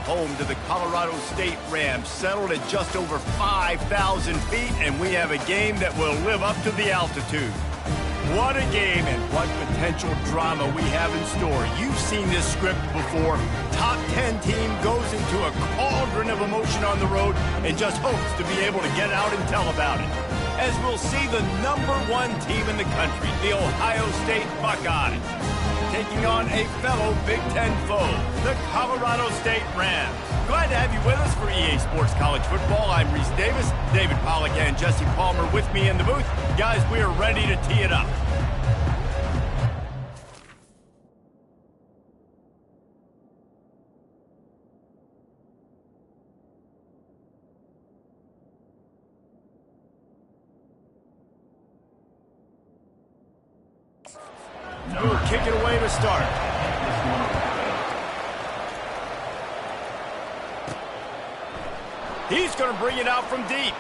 home to the Colorado State Rams, settled at just over 5,000 feet, and we have a game that will live up to the altitude. What a game and what potential drama we have in store. You've seen this script before. Top 10 team goes into a cauldron of emotion on the road and just hopes to be able to get out and tell about it. As we'll see the #1 team in the country, the Ohio State Buckeyes, taking on a fellow Big Ten foe, the Colorado State Rams. Glad to have you with us for EA Sports College Football. I'm Reese Davis, David Pollack and Jesse Palmer with me in the booth. Guys, we are ready to tee it up. We'll kick it away to start. He's going to bring it out from deep.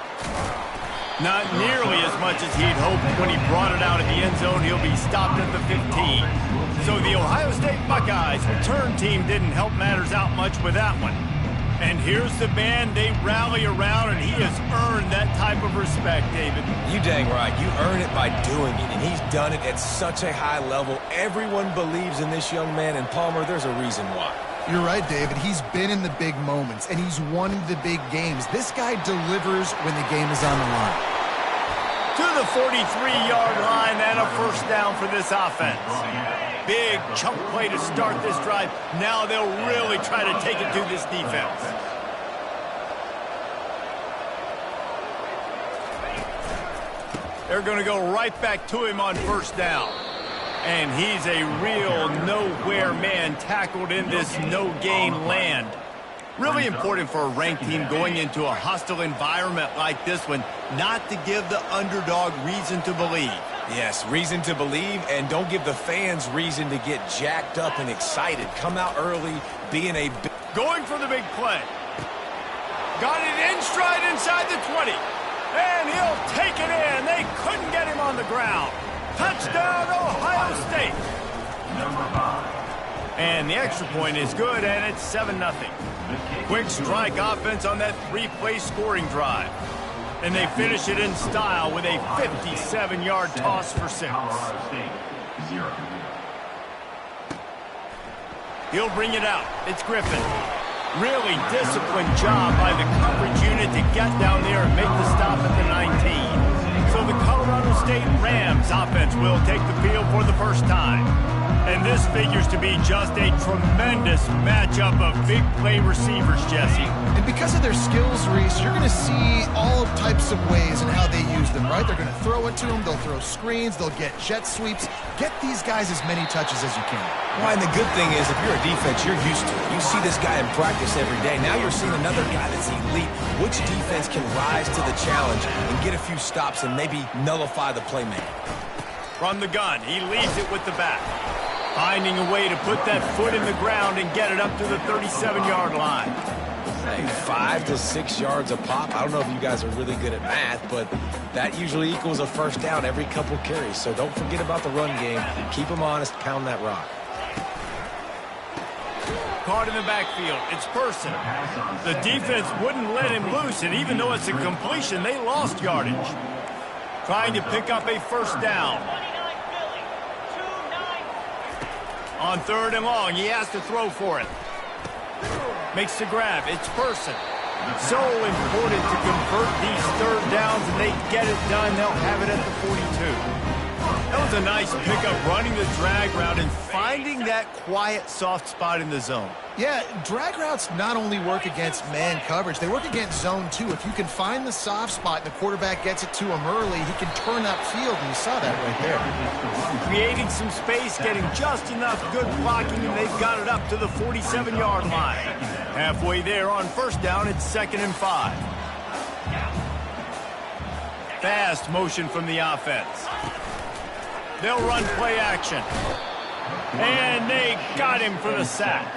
Not nearly as much as he'd hoped when he brought it out of the end zone. He'll be stopped at the 15. So the Ohio State Buckeyes return team didn't help matters out much with that one. And here's the man they rally around, and he has earned that type of respect, David. You dang right. You earn it by doing it, and he's done it at such a high level. Everyone believes in this young man, and Palmer, there's a reason why. You're right, David. He's been in the big moments, and he's won the big games. This guy delivers when the game is on the line. To the 43-yard line and a first down for this offense. Big chunk play to start this drive. Now they'll really try to take it to this defense. They're going to go right back to him on first down. And he's a real nowhere man tackled in this no-gain land. Really important for a ranked team going into a hostile environment like this one, not to give the underdog reason to believe. Yes, reason to believe, and don't give the fans reason to get jacked up and excited. Come out early, being a... Going for the big play. Got it in stride inside the 20. And he'll take it in. They couldn't get him on the ground. Touchdown, Ohio State. And the extra point is good, and it's 7-0. Quick strike offense on that 3-play scoring drive. And they finish it in style with a 57-yard toss for 6. He'll bring it out. It's Griffin. Really disciplined job by the coverage unit to get down there and make the stop at the 19. So the Colorado State Rams offense will take the field for the first time. And this figures to be just a tremendous matchup of big play receivers, Jesse. And because of their skills, Reese, you're going to see all types of ways in how they use them, right? They're going to throw it to them, they'll throw screens, they'll get jet sweeps. Get these guys as many touches as you can. Well, and the good thing is, if you're a defense, you're used to it. You see this guy in practice every day. Now you're seeing another guy that's elite. Which defense can rise to the challenge and get a few stops and maybe nullify the playmaker? From the gun, he leaves it with the back. Finding a way to put that foot in the ground and get it up to the 37-yard line. Hey, 5 to 6 yards a pop. I don't know if you guys are really good at math, but that usually equals a first down every couple carries. So don't forget about the run game. Keep them honest, pound that rock. Caught in the backfield. It's Person. The defense wouldn't let him loose, and even though it's a completion, they lost yardage. Trying to pick up a first down. On 3rd and long, he has to throw for it. Makes the grab. It's Person. So important to convert these 3rd downs, and they get it done. They'll have it at the 42. That was a nice pickup, running the drag route and finding that quiet, soft spot in the zone. Yeah, drag routes not only work against man coverage, they work against zone too. If you can find the soft spot and the quarterback gets it to him early, he can turn that field, and you saw that right there. Creating some space, getting just enough good blocking, and they've got it up to the 47-yard line. Halfway there on first down, it's 2nd and 5. Fast motion from the offense. They'll run play action. And they got him for the sack.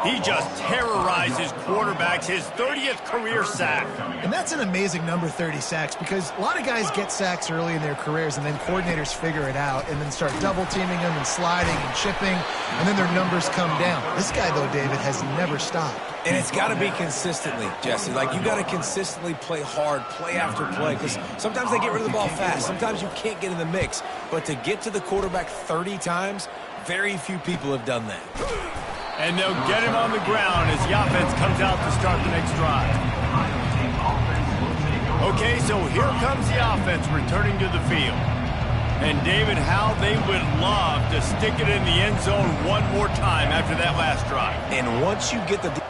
He just terrorized his quarterbacks, his 30th career sack. And that's an amazing number, 30 sacks, because a lot of guys get sacks early in their careers, and then coordinators figure it out and then start double-teaming them and sliding and chipping, and then their numbers come down. This guy, though, David, has never stopped. And it's got to be consistently, Jesse. Like, you got to consistently play hard, play after play, because sometimes they get rid of the ball fast. Sometimes you can't get in the mix. But to get to the quarterback 30 times, very few people have done that. And they'll get him on the ground as the offense comes out to start the next drive. Okay, so here comes the offense returning to the field. And, David, how they would love to stick it in the end zone one more time after that last drive. And once you get the...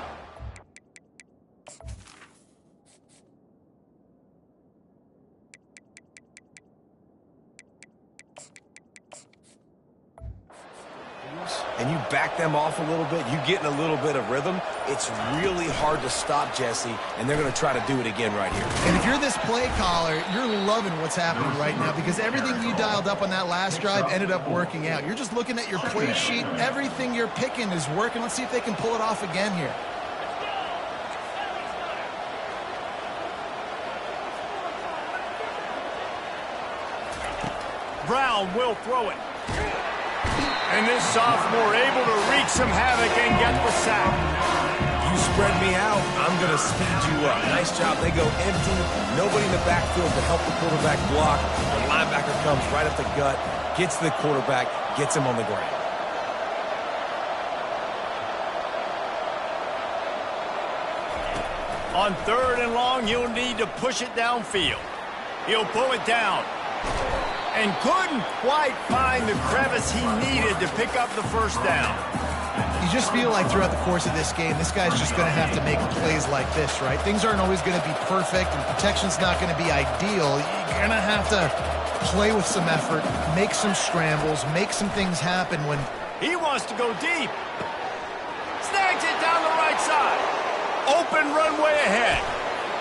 and you back them off a little bit, you get in a little bit of rhythm, it's really hard to stop, Jesse, and they're going to try to do it again right here. And if you're this play caller, you're loving what's happening right now because everything you dialed up on that last drive ended up working out. You're just looking at your play sheet. Everything you're picking is working. Let's see if they can pull it off again here. Brown will throw it. And this sophomore able to wreak some havoc and get the sack. You spread me out, I'm going to speed you up. Nice job. They go empty. Nobody in the backfield to help the quarterback block. The linebacker comes right up the gut, gets the quarterback, gets him on the ground. On 3rd and long, he'll need to push it downfield. He'll pull it down. And couldn't quite find the crevice he needed to pick up the first down. You just feel like throughout the course of this game, this guy's just going to have to make plays like this, right? Things aren't always going to be perfect, and protection's not going to be ideal. You're going to have to play with some effort, make some scrambles, make some things happen when... He wants to go deep. Snags it down the right side. Open runway ahead.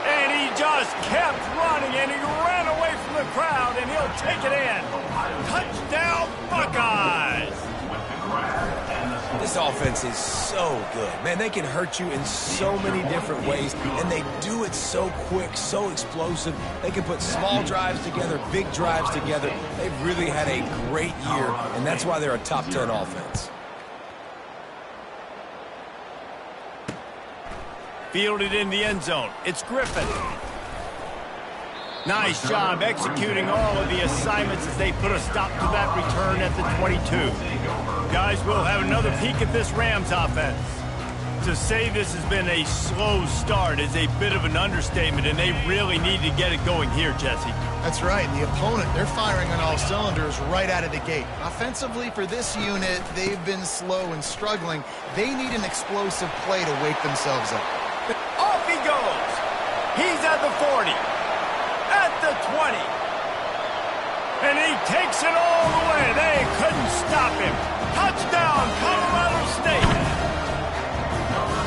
And he just kept running, and he ran away from the crowd, and he'll take it in. Touchdown, Buckeyes! This offense is so good. Man, they can hurt you in so many different ways, and they do it so quick, so explosive. They can put small drives together, big drives together. They've really had a great year, and that's why they're a top 10 offense. Fielded in the end zone. It's Griffin. Nice job executing all of the assignments as they put a stop to that return at the 22. Guys, we'll have another peek at this Rams offense. To say this has been a slow start is a bit of an understatement, and they really need to get it going here, Jesse. That's right. The opponent, they're firing on all cylinders right out of the gate. Offensively, for this unit, they've been slow and struggling. They need an explosive play to wake themselves up. Off he goes. He's at the 40. At the 20. And he takes it all the way. They couldn't stop him. Touchdown, Colorado State.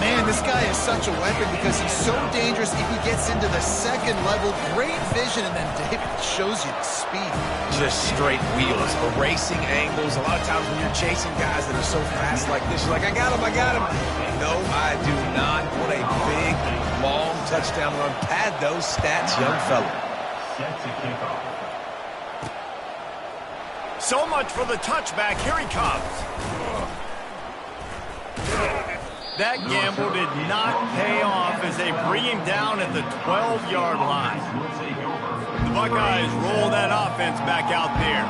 Man, this guy is such a weapon because he's so dangerous if he gets into the second level. Great vision, and then David shows you the speed. Just straight wheels, erasing angles. A lot of times when you're chasing guys that are so fast like this, you're like, I got him, I got him. No, I do not. What a big, long touchdown run. Pad those stats, young fella. So much for the touchback. Here he comes. That gamble did not pay off as they bring him down at the 12-yard line. The Buckeyes roll that offense back out there.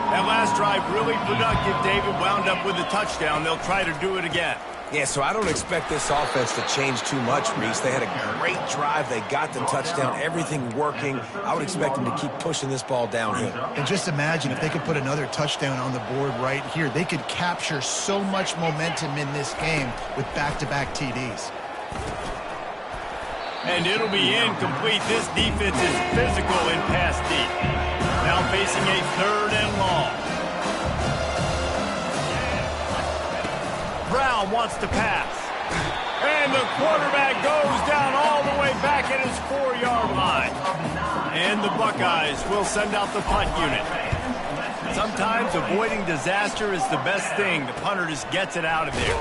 That last drive really productive. David wound up with a touchdown. They'll try to do it again. Yeah, so I don't expect this offense to change too much, Reese. They had a great drive. They got the touchdown, everything working. I would expect them to keep pushing this ball downhill. And just imagine if they could put another touchdown on the board right here. They could capture so much momentum in this game with back-to-back TDs. And it'll be incomplete. This defense is physical and pass deep. Now facing a 3rd and long. Brown wants to pass. And the quarterback goes down all the way back at his 4-yard line. And the Buckeyes will send out the punt unit. Sometimes avoiding disaster is the best thing. The punter just gets it out of there.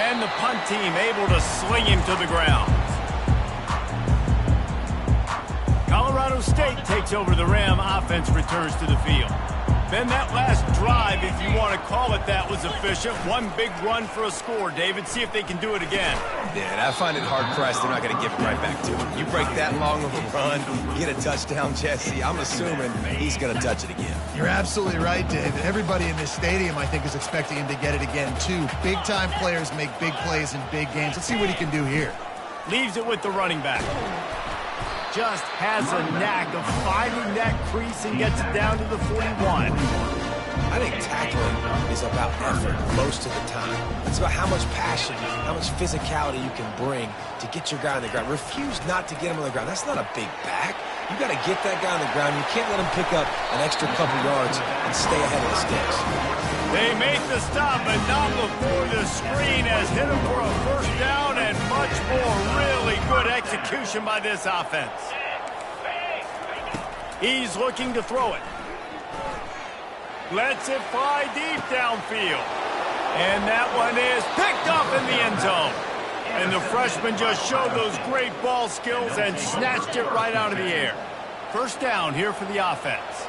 And the punt team able to sling him to the ground. Colorado State takes over the Ram. Offense returns to the field. Then that last drive, if you want to call it that, was efficient. One big run for a score, David. See if they can do it again. Yeah, and I find it hard-pressed they're not going to give it right back to him. You break that long of a run, get a touchdown, Jesse, I'm assuming he's going to touch it again. You're absolutely right, David. Everybody in this stadium, I think, is expecting him to get it again, too. Big-time players make big plays in big games. Let's see what he can do here. Leaves it with the running back. Just has a knack of finding that crease and gets it down to the 41. I think tackling is about effort most of the time. It's about how much passion, how much physicality you can bring to get your guy on the ground. Refuse not to get him on the ground. That's not a big back. You got to get that guy on the ground. You can't let him pick up an extra couple yards and stay ahead of the sticks. They make the stop, but not before the screen has hit him for a first down and much more. Really good execution by this offense. He's looking to throw it. Lets it fly deep downfield. And that one is picked up in the end zone. And the freshman just showed those great ball skills and snatched it right out of the air. First down here for the offense.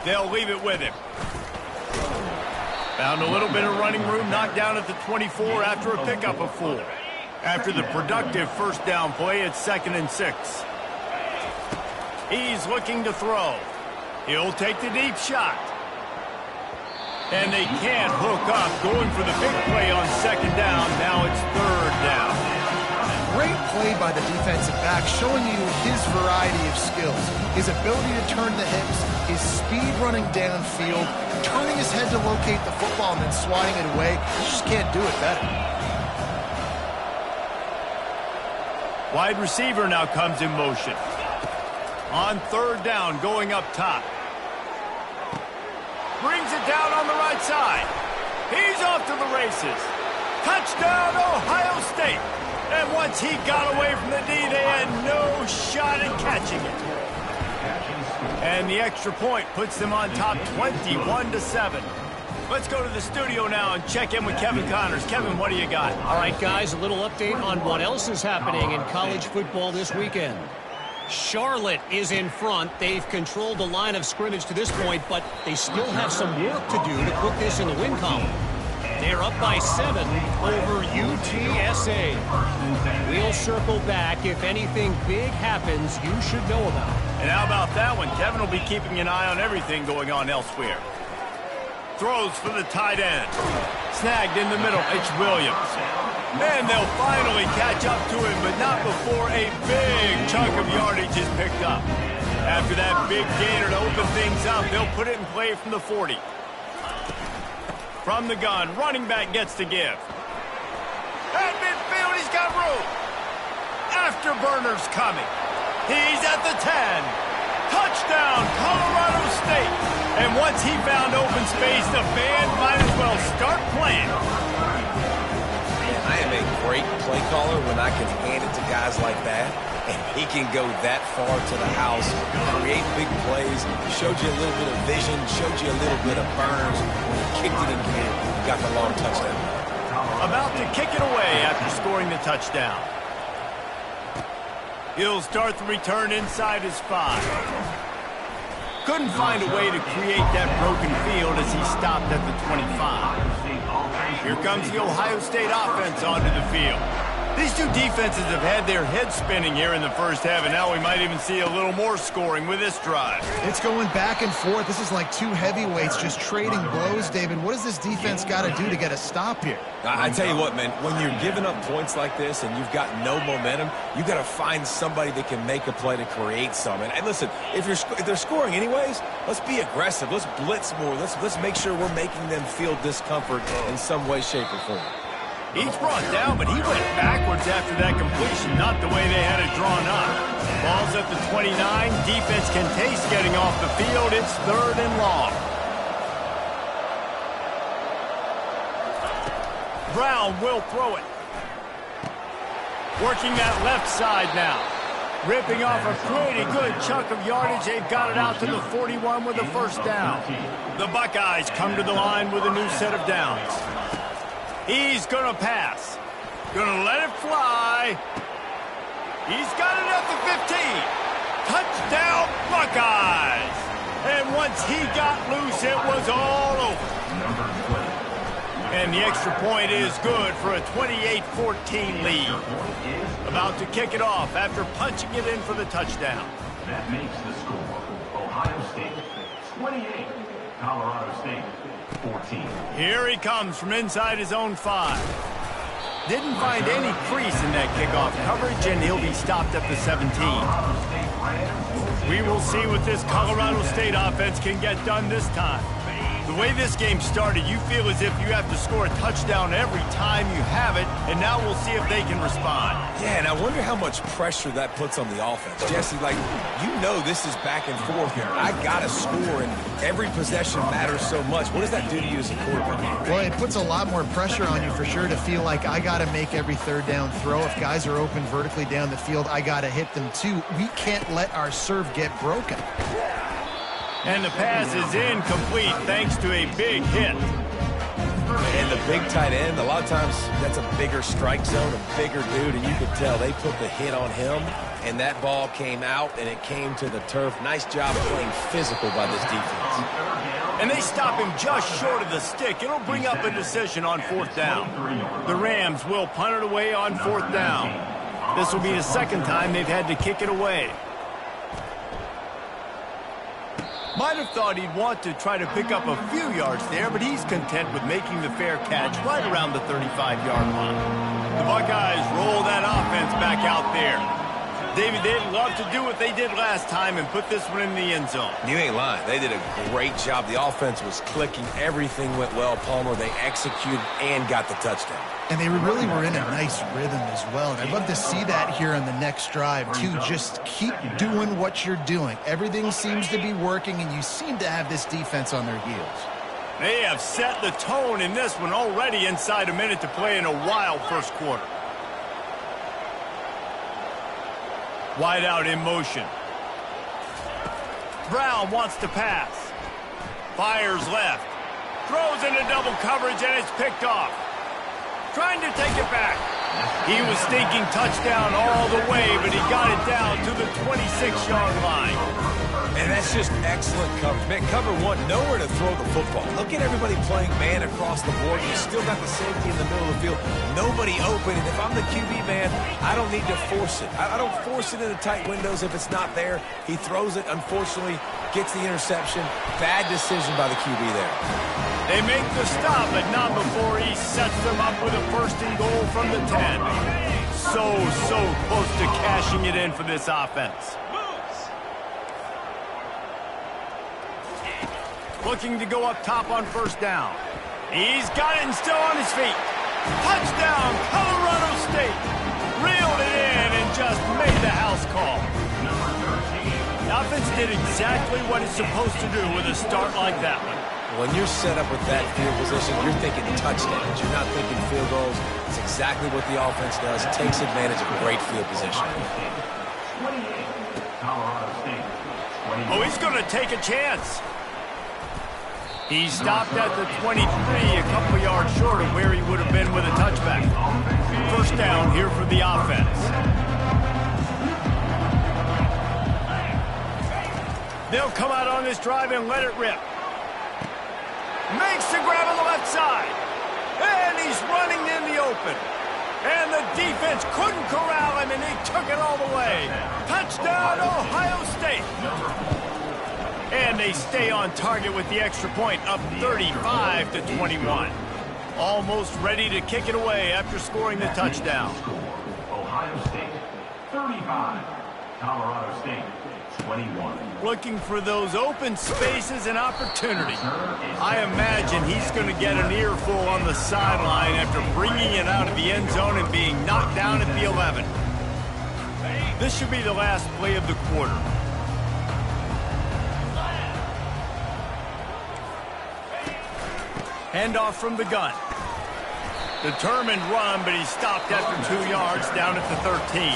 They'll leave it with him. Found a little bit of running room, knocked down at the 24 after a pickup of 4. After the productive first down play, it's 2nd and 6. He's looking to throw. He'll take the deep shot. And they can't hook up, going for the big play on 2nd down. Now it's 3rd down. Great play by the defensive back, showing you his variety of skills. His ability to turn the hips, his speed running downfield, turning his head to locate the football and then swatting it away. You just can't do it better. Wide receiver now comes in motion. On 3rd down, going up top. Brings it down on the right side. He's off to the races. Touchdown, Ohio State. And once he got away from the D, they had no shot at catching it. And the extra point puts them on top 21-7. Let's go to the studio now and check in with Kevin Connors. Kevin, what do you got? All right, guys, a little update on what else is happening in college football this weekend. Charlotte is in front. They've controlled the line of scrimmage to this point, but they still have some work to do to put this in the win column. They're up by 7 over UTSA. We'll circle back. If anything big happens, you should know about it. And how about that one? Kevin will be keeping an eye on everything going on elsewhere. Throws for the tight end. Snagged in the middle. It's Williams. And they'll finally catch up to him, but not before a big chunk of yardage is picked up. After that big gainer to open things up, they'll put it in play from the 40. From the gun, running back gets to give. At midfield, he's got room. Afterburner's coming. He's at the 10. Touchdown, Colorado State. And once he found open space, the band might as well start playing. I am a great play caller when I can hand it to guys like that. And he can go that far to the house, create big plays, showed you a little bit of vision, showed you a little bit of burners. When he kicked it in here, got the long touchdown. About to kick it away after scoring the touchdown. He'll start the return inside his 5. Couldn't find a way to create that broken field as he stopped at the 25. Here comes the Ohio State offense onto the field. These two defenses have had their heads spinning here in the first half, and now we might even see a little more scoring with this drive. It's going back and forth. This is like two heavyweights just trading blows, David. What does this defense got to do to get a stop here? I tell you what, man, when you're giving up points like this and you've got no momentum, you got to find somebody that can make a play to create some. And listen, if they're scoring anyways, let's be aggressive. Let's blitz more. Let's make sure we're making them feel discomfort in some way, shape, or form. He's brought down, but he went backwards after that completion, not the way they had it drawn up. Ball's at the 29. Defense can taste getting off the field. It's 3rd and long. Brown will throw it. Working that left side now. Ripping off a pretty good chunk of yardage. They've got it out to the 41 with a first down. The Buckeyes come to the line with a new set of downs. He's going to pass. Going to let it fly. He's got it at the 15. Touchdown, Buckeyes. And once he got loose, it was all over. And the extra point is good for a 28-14 lead. About to kick it off after punching it in for the touchdown. That makes the score Ohio State 28, Colorado State 14. Here he comes from inside his own 5. Didn't find any crease in that kickoff coverage, and he'll be stopped at the 17. We will see what this Colorado State offense can get done this time. The way this game started, you feel as if you have to score a touchdown every time you have it, and now we'll see if they can respond. Yeah, and I wonder how much pressure that puts on the offense. Jesse, like, you know this is back and forth here. I got to score, and every possession matters so much. What does that do to you as a quarterback? Well, it puts a lot more pressure on you for sure to feel like I got to make every third down throw. If guys are open vertically down the field, I got to hit them too. We can't let our serve get broken. And the pass is incomplete thanks to a big hit. And the big tight end, a lot of times that's a bigger strike zone, a bigger dude, and you could tell they put the hit on him, and that ball came out, and it came to the turf. Nice job playing physical by this defense. And they stop him just short of the stick. It'll bring up a decision on 4th down. The Rams will punt it away on 4th down. This will be the second time they've had to kick it away. Might have thought he'd want to try to pick up a few yards there, but he's content with making the fair catch right around the 35-yard line. The Buckeyes roll that offense back out there. David, they'd love to do what they did last time and put this one in the end zone. You ain't lying. They did a great job. The offense was clicking. Everything went well, Palmer. They executed and got the touchdown. And they really were in a nice rhythm as well. And I'd love to see that here on the next drive, too. Just keep doing what you're doing. Everything seems to be working, and you seem to have this defense on their heels. They have set the tone in this one already inside a minute to play in a wild first quarter. Wide out in motion. Brown wants to pass. Fires left. Throws into double coverage, and it's picked off. Trying to take it back. He was thinking touchdown all the way, but he got it down to the 26-yard line. And that's just excellent coverage. Man, cover one, nowhere to throw the football. Look at everybody playing man across the board. You still got the safety in the middle of the field. Nobody open. And if I'm the QB, man, I don't need to force it. I don't force it into tight windows if it's not there. He throws it, unfortunately, gets the interception. Bad decision by the QB there. They make the stop, but not before he sets them up with a first and goal from the 10. So close to cashing it in for this offense. Looking to go up top on first down. He's got it and still on his feet. Touchdown, Colorado State. Reeled it in and just made the house call. The offense did exactly what it's supposed to do with a start like that one. When you're set up with that field position, you're thinking touchdowns. You're not thinking field goals. It's exactly what the offense does. It takes advantage of great field position. Oh, he's going to take a chance. He stopped at the 23, a couple yards short of where he would have been with a touchback. First down here for the offense. They'll come out on this drive and let it rip. Makes the grab on the left side. And he's running in the open. And the defense couldn't corral him, and he took it all the way. Touchdown, Ohio State. And they stay on target with the extra point, up 35-21. Almost ready to kick it away after scoring the touchdown. Ohio State 35, Colorado State 21. Looking for those open spaces and opportunity. I imagine he's going to get an earful on the sideline after bringing it out of the end zone and being knocked down at the 11. This should be the last play of the quarter. Handoff from the gun. Determined run, but he stopped after 2 yards down at the 13.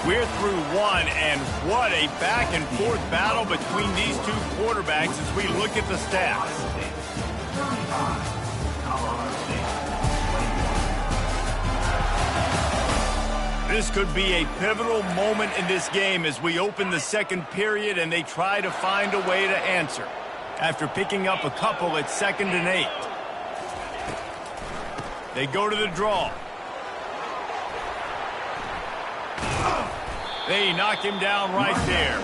We're through one, and what a back-and-forth battle between these two quarterbacks as we look at the stats. This could be a pivotal moment in this game as we open the second period and they try to find a way to answer. After picking up a couple at 2nd and 8. They go to the draw. They knock him down right there.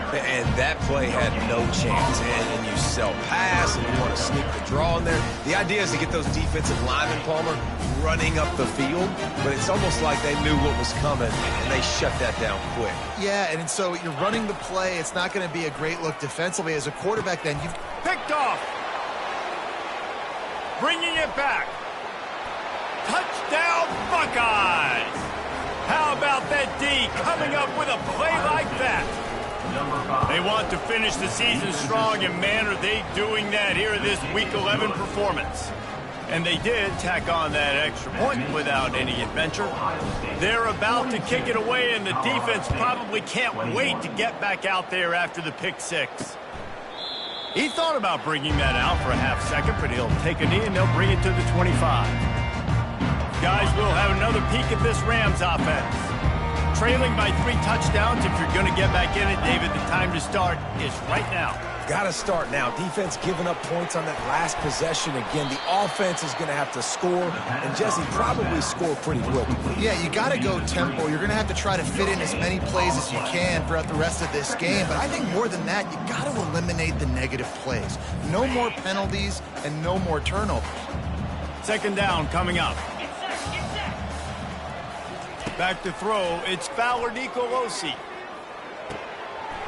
And that play had no chance. And you sell pass, and you want to sneak the draw in there. The idea is to get those defensive linemen, Palmer, running up the field. But it's almost like they knew what was coming, and they shut that down quick. Yeah, and so you're running the play. It's not going to be a great look defensively. As a quarterback, then you've picked off. Bringing it back. Touchdown, Buckeyes! How about that D coming up with a play like that? They want to finish the season strong, and man, are they doing that here in this Week 11 performance. And they did tack on that extra point without any adventure. They're about to kick it away, and the defense probably can't wait to get back out there after the pick six. He thought about bringing that out for a half second, but he'll take a knee and they'll bring it to the 25. Guys, we'll have another peek at this Rams offense. Trailing by 3 touchdowns. If you're going to get back in it, David, the time to start is right now. Got to start now. Defense giving up points on that last possession. Again, the offense is going to have to score, and Jesse probably score pretty quickly. Yeah, you got to go tempo. You're going to have to try to fit in as many plays as you can throughout the rest of this game. But I think more than that, you got to eliminate the negative plays. No more penalties and no more turnovers. 2nd down coming up. Back to throw, it's Fowler Nicolosi.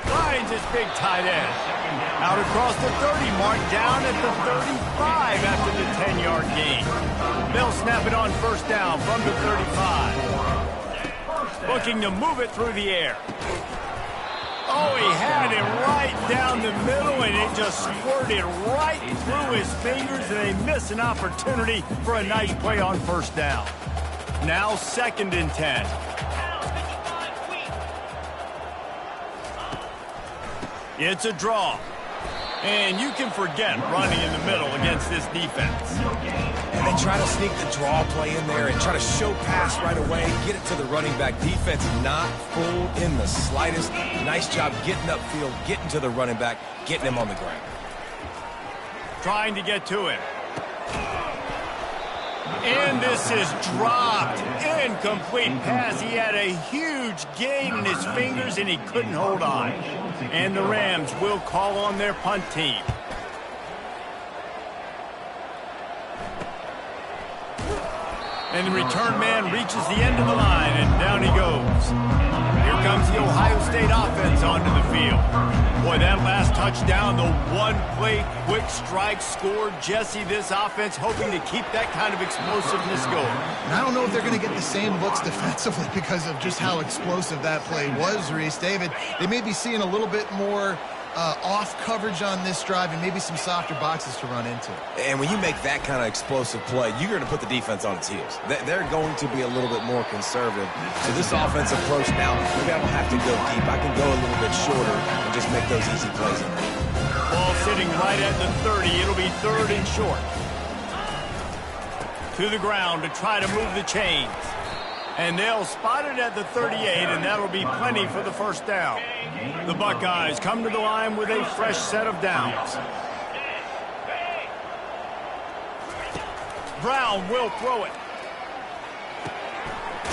Finds his big tight end. Out across the 30 mark, down at the 35 after the 10-yard gain. They'll snap it on 1st down from the 35. Looking to move it through the air. Oh, he had it right down the middle, and it just squirted right through his fingers, and they miss an opportunity for a nice play on 1st down. Now 2nd and 10. It's a draw. And you can forget running in the middle against this defense. And they try to sneak the draw play in there and try to show pass right away, get it to the running back. Defense not fooled in the slightest. Nice job getting upfield, getting to the running back, getting him on the ground. Trying to get to him. And this is dropped. Incomplete pass. He had a huge gain in his fingers, and he couldn't hold on. And the Rams will call on their punt team. And the return man reaches the end of the line, and down he goes. Here comes the Ohio State offense onto the field. Boy, that last touchdown, the one-play quick strike scored. Jesse, this offense hoping to keep that kind of explosiveness going. And I don't know if they're going to get the same looks defensively because of just how explosive that play was, Reese. David, they may be seeing a little bit more off coverage on this drive and maybe some softer boxes to run into. And when you make that kind of explosive play, you're going to put the defense on its heels. They're going to be a little bit more conservative. So this offensive approach now, maybe I don't have to go deep. I can go a little bit shorter and just make those easy plays. Ball sitting right at the 30. It'll be 3rd and short. To the ground to try to move the chains. And they'll spot it at the 38, and that'll be plenty for the 1st down. The Buckeyes come to the line with a fresh set of downs. Brown will throw it.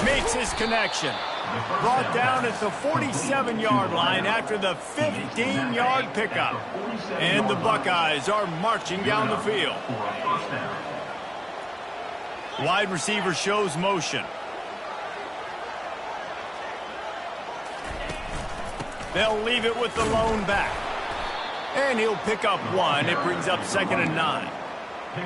Makes his connection. Brought down at the 47-yard line after the 15-yard pickup. And the Buckeyes are marching down the field. Wide receiver shows motion. They'll leave it with the lone back. And he'll pick up 1. It brings up 2nd and 9.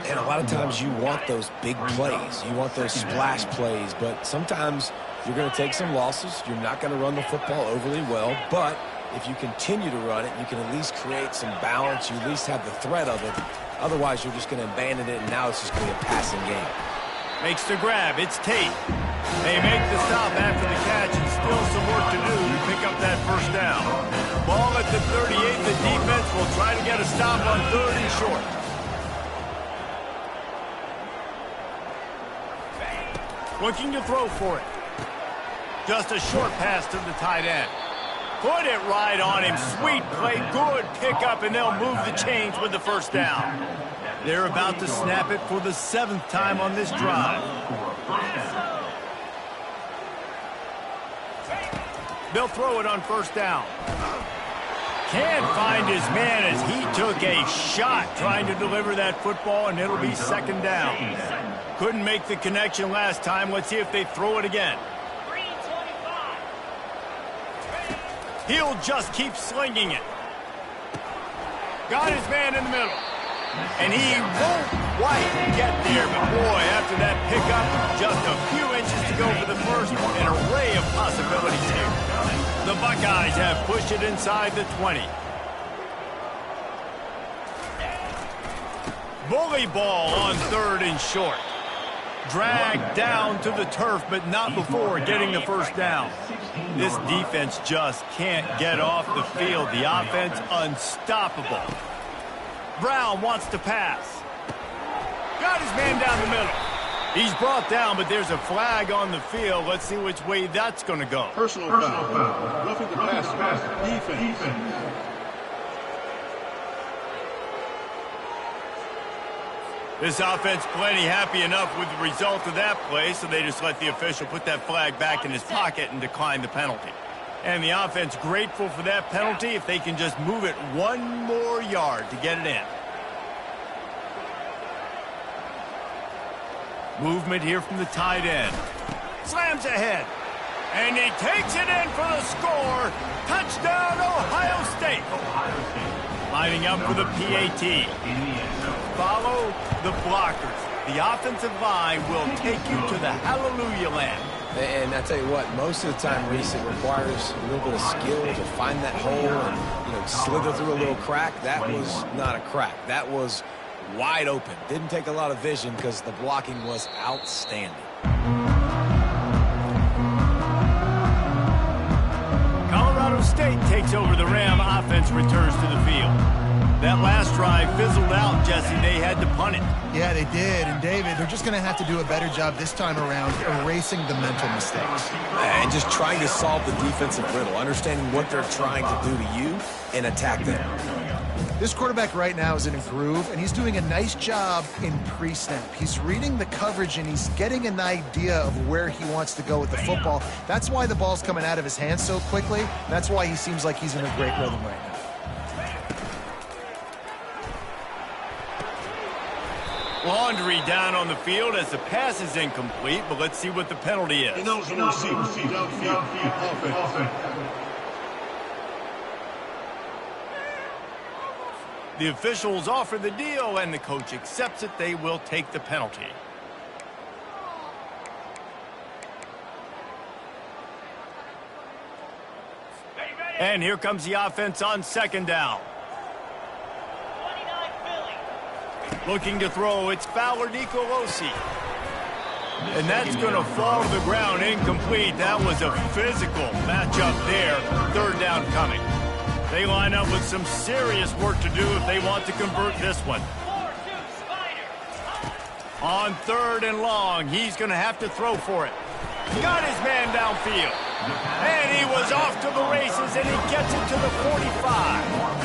And a lot of times you want those big plays. You want those splash plays. But sometimes you're going to take some losses. You're not going to run the football overly well. But if you continue to run it, you can at least create some balance. You at least have the threat of it. Otherwise, you're just going to abandon it, and now it's just going to be a passing game. Makes the grab. It's Tate. They make the stop after the catch and still some work to do to pick up that first down. Ball at the 38. The defense will try to get a stop on 3rd and short. Looking to throw for it. Just a short pass to the tight end. Put it right on him. Sweet play. Good pickup, and they'll move the chains with the first down. They're about to snap it for the 7th time on this drive. They'll throw it on first down. Can't find his man as he took a shot trying to deliver that football, and it'll be 2nd down. Couldn't make the connection last time. Let's see if they throw it again. He'll just keep slinging it. Got his man in the middle. And he won't quite get there. But boy, after that pickup, just a few inches to go for the first. An array of possibilities here. The Buckeyes have pushed it inside the 20. Bully ball on 3rd and short. Dragged down to the turf, but not before getting the first down. This defense just can't get off the field. The offense unstoppable. Brown wants to pass. Got his man down the middle. He's brought down, but there's a flag on the field. Let's see which way that's going to go. Personal foul. Roughing the passer. Defense. This offense plenty happy enough with the result of that play, so they just let the official put that flag back in his pocket and decline the penalty. And the offense grateful for that penalty if they can just move it 1 more yard to get it in. Movement here from the tight end. Slams ahead. And he takes it in for the score. Touchdown, Ohio State. Lining up for the PAT. Follow the blockers. The offensive line will take you to the hallelujah land. And I tell you what, most of the time, Reese, it requires a little bit of skill to find that hole and, slither through a little crack. That was not a crack. That was wide open. Didn't take a lot of vision because the blocking was outstanding. Colorado State takes over the Ram. Offense returns to the field. That last drive fizzled out, Jesse. They had to punt it. Yeah, they did. And, David, they're just going to have to do a better job this time around erasing the mental mistakes. And just trying to solve the defensive riddle, understanding what they're trying to do to you and attack them. This quarterback right now is in a groove, and he's doing a nice job in pre-snap. He's reading the coverage, and he's getting an idea of where he wants to go with the football. That's why the ball's coming out of his hands so quickly. That's why he seems like he's in a great rhythm right now. Laundry down on the field as the pass is incomplete, but let's see what the penalty is. The officials offer the deal, and the coach accepts it. They will take the penalty. And here comes the offense on 2nd down. Looking to throw, it's Fowler Nicolosi. And that's going to fall to the ground, incomplete. That was a physical matchup there. 3rd down coming. They line up with some serious work to do if they want to convert this one. On 3rd and long, he's going to have to throw for it. Got his man downfield. And he was off to the races, and he gets it to the 45.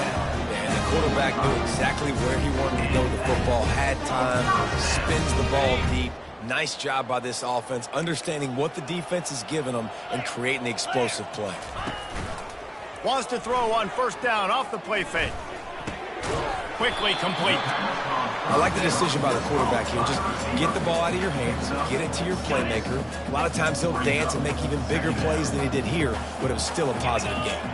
Quarterback knew exactly where he wanted to go with the football, had time, spins the ball deep. Nice job by this offense, understanding what the defense is giving them and creating the explosive play. Wants to throw on 1st down off the play fake. Quickly complete. I like the decision by the quarterback here. Just get the ball out of your hands, get it to your playmaker. A lot of times he'll dance and make even bigger plays than he did here, but it was still a positive game.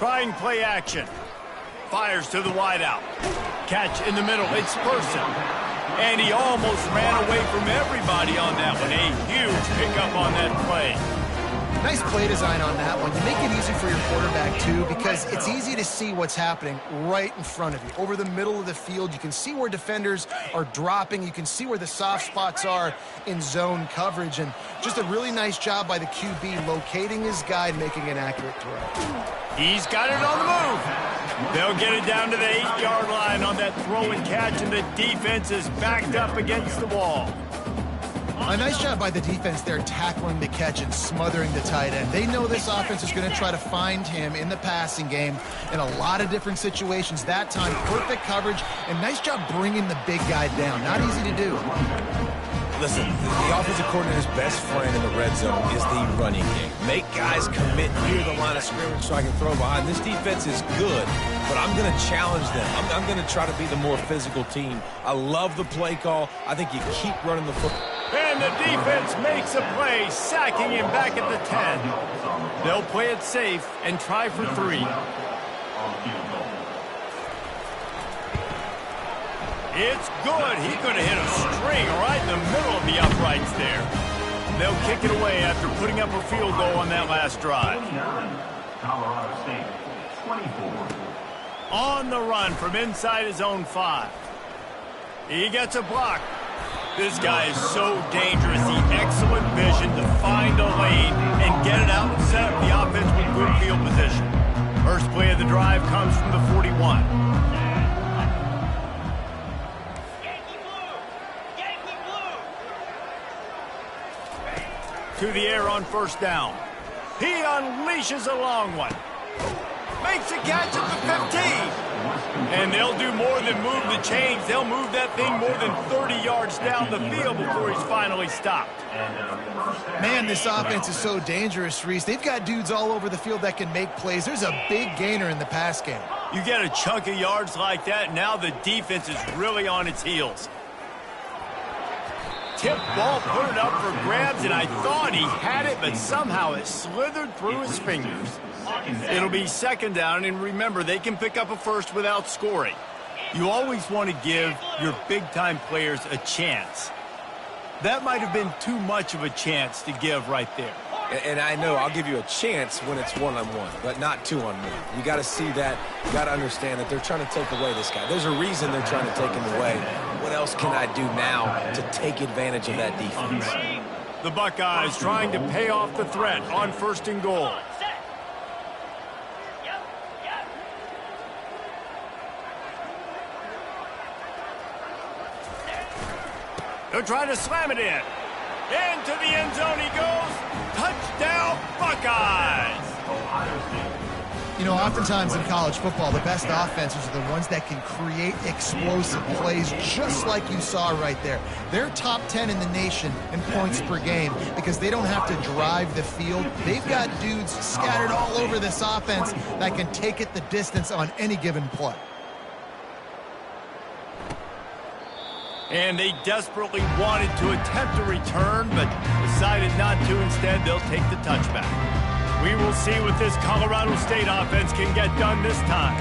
Trying play action. Fires to the wideout. Catch in the middle. It's Person. And he almost ran away from everybody on that one. A huge pickup on that play. Nice play design on that one. You make it easy for your quarterback, too, because it's easy to see what's happening right in front of you. Over the middle of the field, you can see where defenders are dropping. You can see where the soft spots are in zone coverage. And just a really nice job by the QB locating his guy and making an accurate throw. He's got it on the move. They'll get it down to the 8-yard line on that throw and catch, and the defense is backed up against the wall. A nice job by the defense there tackling the catch and smothering the tight end. They know this offense is going to try to find him in the passing game in a lot of different situations. That time, perfect coverage, and nice job bringing the big guy down. Not easy to do. Listen, the offensive coordinator's best friend in the red zone is the running game. Make guys commit near the line of scrimmage so I can throw behind. This defense is good, but I'm going to challenge them. I'm going to try to be the more physical team. I love the play call. I think you keep running the football. And the defense makes a play, sacking him back at the 10. They'll play it safe and try for 3. It's good. He's going to hit a string right in the middle of the uprights there. They'll kick it away after putting up a field goal on that last drive. Colorado State, 24. On the run from inside his own 5. He gets a block. This guy is so dangerous. The excellent vision to find a lane and get it out and set up the offense with good field position. First play of the drive comes from the 41. To the air on first down. He unleashes a long one. Makes a catch at the 15. And they'll do more than move the chains. They'll move that thing more than 30 yards down the field before he's finally stopped. Man, this offense is so dangerous, Reese. They've got dudes all over the field that can make plays. There's a big gainer in the pass game. You get a chunk of yards like that, now the defense is really on its heels. Tip ball, put it up for grabs, and I thought he had it, but somehow it slithered through his fingers. It'll be second down, and remember, they can pick up a first without scoring. You always want to give your big-time players a chance. That might have been too much of a chance to give right there. And I know I'll give you a chance when it's one-on-one, but not two-on-one. You got to see that. You got to understand that they're trying to take away this guy. There's a reason they're trying to take him away. What else can I do now to take advantage of that defense? The Buckeyes trying to pay off the threat on first and goal. They'll try to slam it in. Into the end zone he goes. Touchdown, Buckeyes! You know, oftentimes in college football, the best offenses are the ones that can create explosive plays, just like you saw right there. They're top 10 in the nation in points per game because they don't have to drive the field. They've got dudes scattered all over this offense that can take it the distance on any given play. And they desperately wanted to attempt a return, but decided not to. Instead, they'll take the touchback. We will see what this Colorado State offense can get done this time.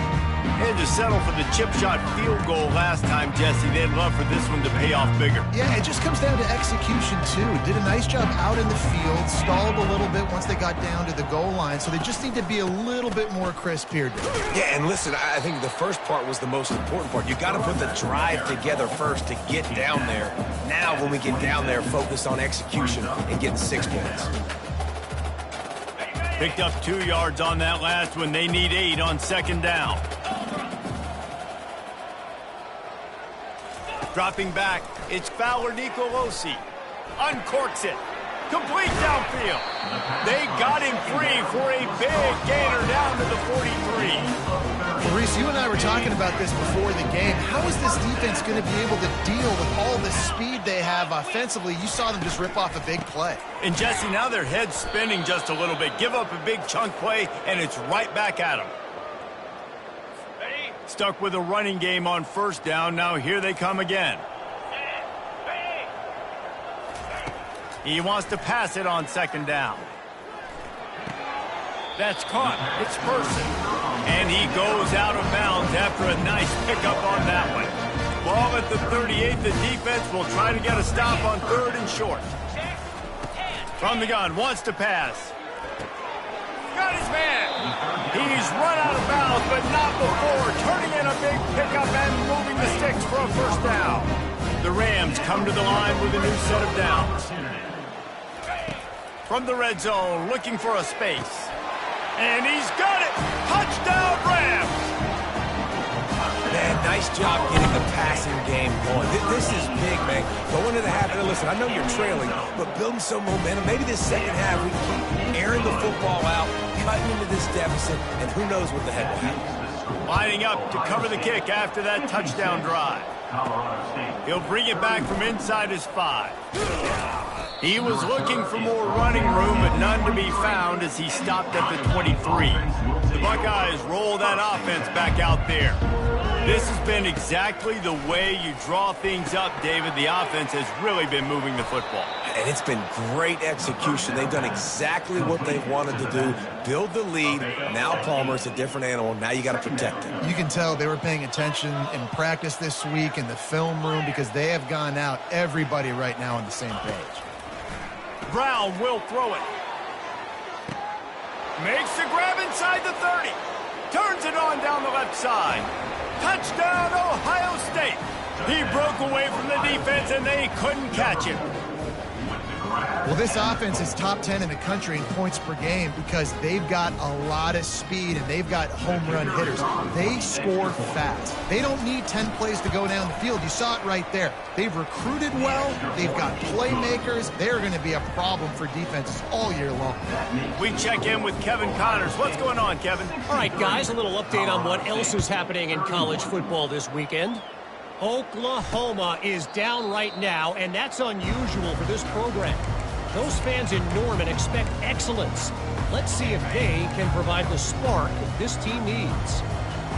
Had to settle for the chip shot field goal last time, Jesse. They'd love for this one to pay off bigger. Yeah, it just comes down to execution, too. Did a nice job out in the field, stalled a little bit once they got down to the goal line, so they just need to be a little bit more crisp here. Yeah, and listen, I think the first part was the most important part. You got to put the drive together first to get down there. Now, when we get down there, focus on execution and getting 6 points. Picked up 2 yards on that last one. They need 8 on second down. Dropping back, it's Fowler Nicolosi. Uncorks it. Complete downfield. They got him free for a big gainer down to the 43. Well, Reese, you and I were talking about this before the game. How is this defense going to be able to deal with all the speed they have offensively? You saw them just rip off a big play. And, Jesse, now their head's spinning just a little bit. Give up a big chunk play, and it's right back at them. Stuck with a running game on first down. Now here they come again. He wants to pass it on second down. That's caught. It's Person. And he goes out of bounds after a nice pickup on that one. Ball at the 38. The defense will try to get a stop on third and short. From the gun, wants to pass. got his man. He's run out of bounds, but not before turning in a big pickup and moving the sticks for a first down. The Rams come to the line with a new set of downs. From the red zone, looking for a space. And he's got it! Touchdown, Rams! Man, nice job getting the passing game going. This is big, man. Going to the half. And listen, I know you're trailing, but building some momentum. Maybe this second half we can keep airing the football out, cutting into this deficit, and who knows what the heck will happen. Lining up to cover the kick after that touchdown drive. He'll bring it back from inside his 5. He was looking for more running room, but none to be found as he stopped at the 23. The Buckeyes roll that offense back out there. This has been exactly the way you draw things up, David. The offense has really been moving the football. And it's been great execution. They've done exactly what they've wanted to do. Build the lead. Now Palmer's a different animal. Now you got to protect him. You can tell they were paying attention in practice this week in the film room because they have gone out, everybody right now on the same page. Brown will throw it. Makes the grab inside the 30. Turns it on down the left side. Touchdown, Ohio State. He broke away from the defense, and they couldn't catch him. Well, this offense is top 10 in the country in points per game because they've got a lot of speed and they've got home run hitters. They score fast. They don't need 10 plays to go down the field. You saw it right there. They've recruited well. They've got playmakers. They're going to be a problem for defenses all year long. We check in with Kevin Connors. What's going on, Kevin? All right, guys, a little update on what else is happening in college football this weekend. Oklahoma is down right now, and that's unusual for this program. Those fans in Norman expect excellence. Let's see if they can provide the spark this team needs.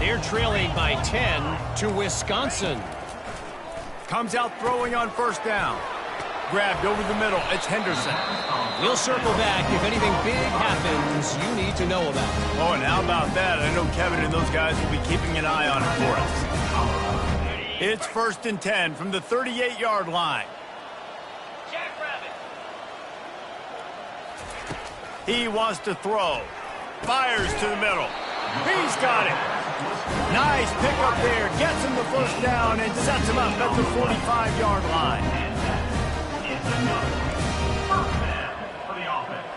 They're trailing by 10 to Wisconsin. Comes out throwing on first down. Grabbed over the middle. It's Henderson. We'll circle back if anything big happens you need to know about. Oh, and how about that? I know Kevin and those guys will be keeping an eye on it for us. It's 1st and 10 from the 38-yard line. He wants to throw. Fires to the middle. He's got it. Nice pickup there. Gets him the first down and sets him up at the 45-yard line. It's another first down for the offense.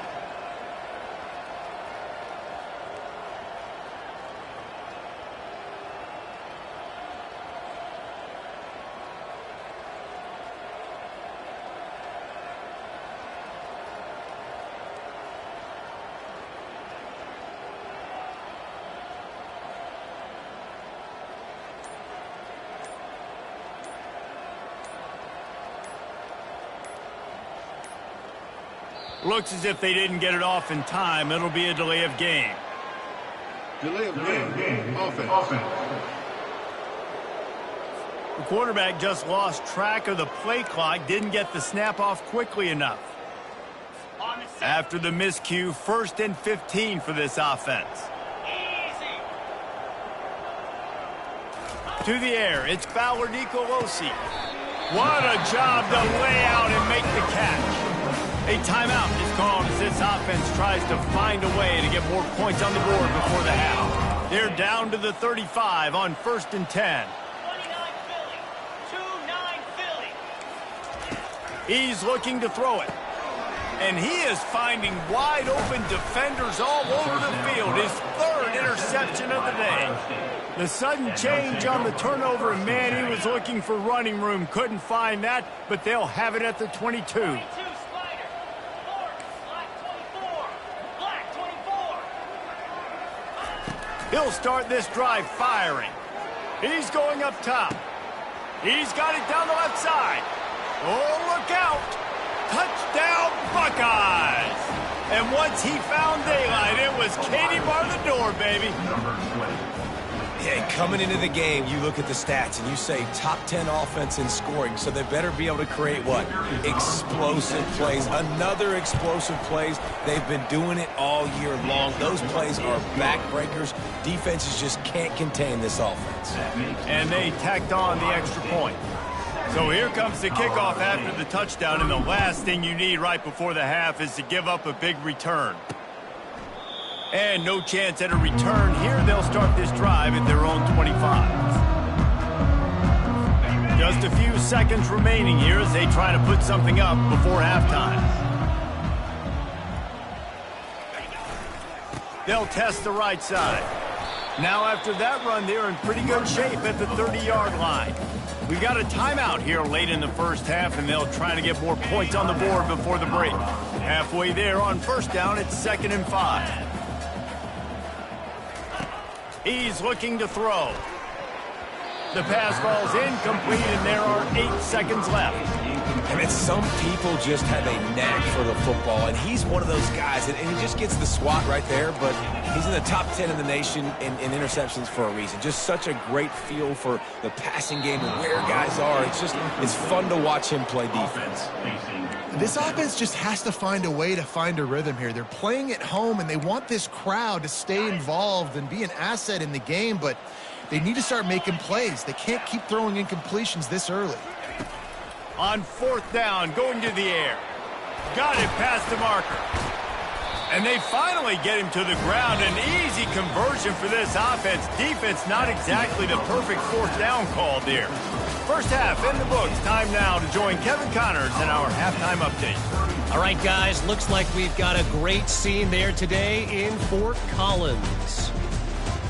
Looks as if they didn't get it off in time. It'll be a delay of game. Delay of game. Offense. The quarterback just lost track of the play clock, didn't get the snap off quickly enough. After the miscue, 1st and 15 for this offense. To the air, it's Fowler Nicolosi. What a job to lay out and make the catch. A timeout is called as this offense tries to find a way to get more points on the board before the half. They're down to the 35 on 1st and 10. 29 Philly. He's looking to throw it. And he is finding wide open defenders all over the field. His 3rd interception of the day. The sudden change on the turnover, and man, he was looking for running room. Couldn't find that, but they'll have it at the 22. He'll start this drive firing. He's going up top. He's got it down the left side. Oh, look out. Touchdown, Buckeyes. And once he found daylight, it was Katie bar the door, baby. Yeah, coming into the game, you look at the stats and you say top 10 offense in scoring, so they better be able to create what? Explosive plays. Another explosive plays. They've been doing it all year long. Those plays are backbreakers. Defenses just can't contain this offense. And they tacked on the extra point. So here comes the kickoff after the touchdown, and the last thing you need right before the half is to give up a big return. And no chance at a return here. They'll start this drive at their own 25. Just a few seconds remaining here as they try to put something up before halftime. They'll test the right side. Now after that run, they're in pretty good shape at the 30-yard line. We've got a timeout here late in the first half, and they'll try to get more points on the board before the break. Halfway there on first down, it's 2nd and 5. He's looking to throw. The pass falls incomplete, and there are 8 seconds left. I mean, some people just have a knack for the football, and he's one of those guys, and he just gets the swat right there, but he's in the top 10 in the nation in interceptions for a reason. Just such a great feel for the passing game and where guys are. It's fun to watch him play defense. This offense just has to find a way to find a rhythm here. They're playing at home, and they want this crowd to stay involved and be an asset in the game, but they need to start making plays. They can't keep throwing incompletions this early. On 4th down, going to the air. Got it past the marker. And they finally get him to the ground. An easy conversion for this offense. Defense not exactly the perfect 4th down call there. First half in the books. Time now to join Kevin Connors in our halftime update. All right, guys, looks like we've got a great scene there today in Fort Collins.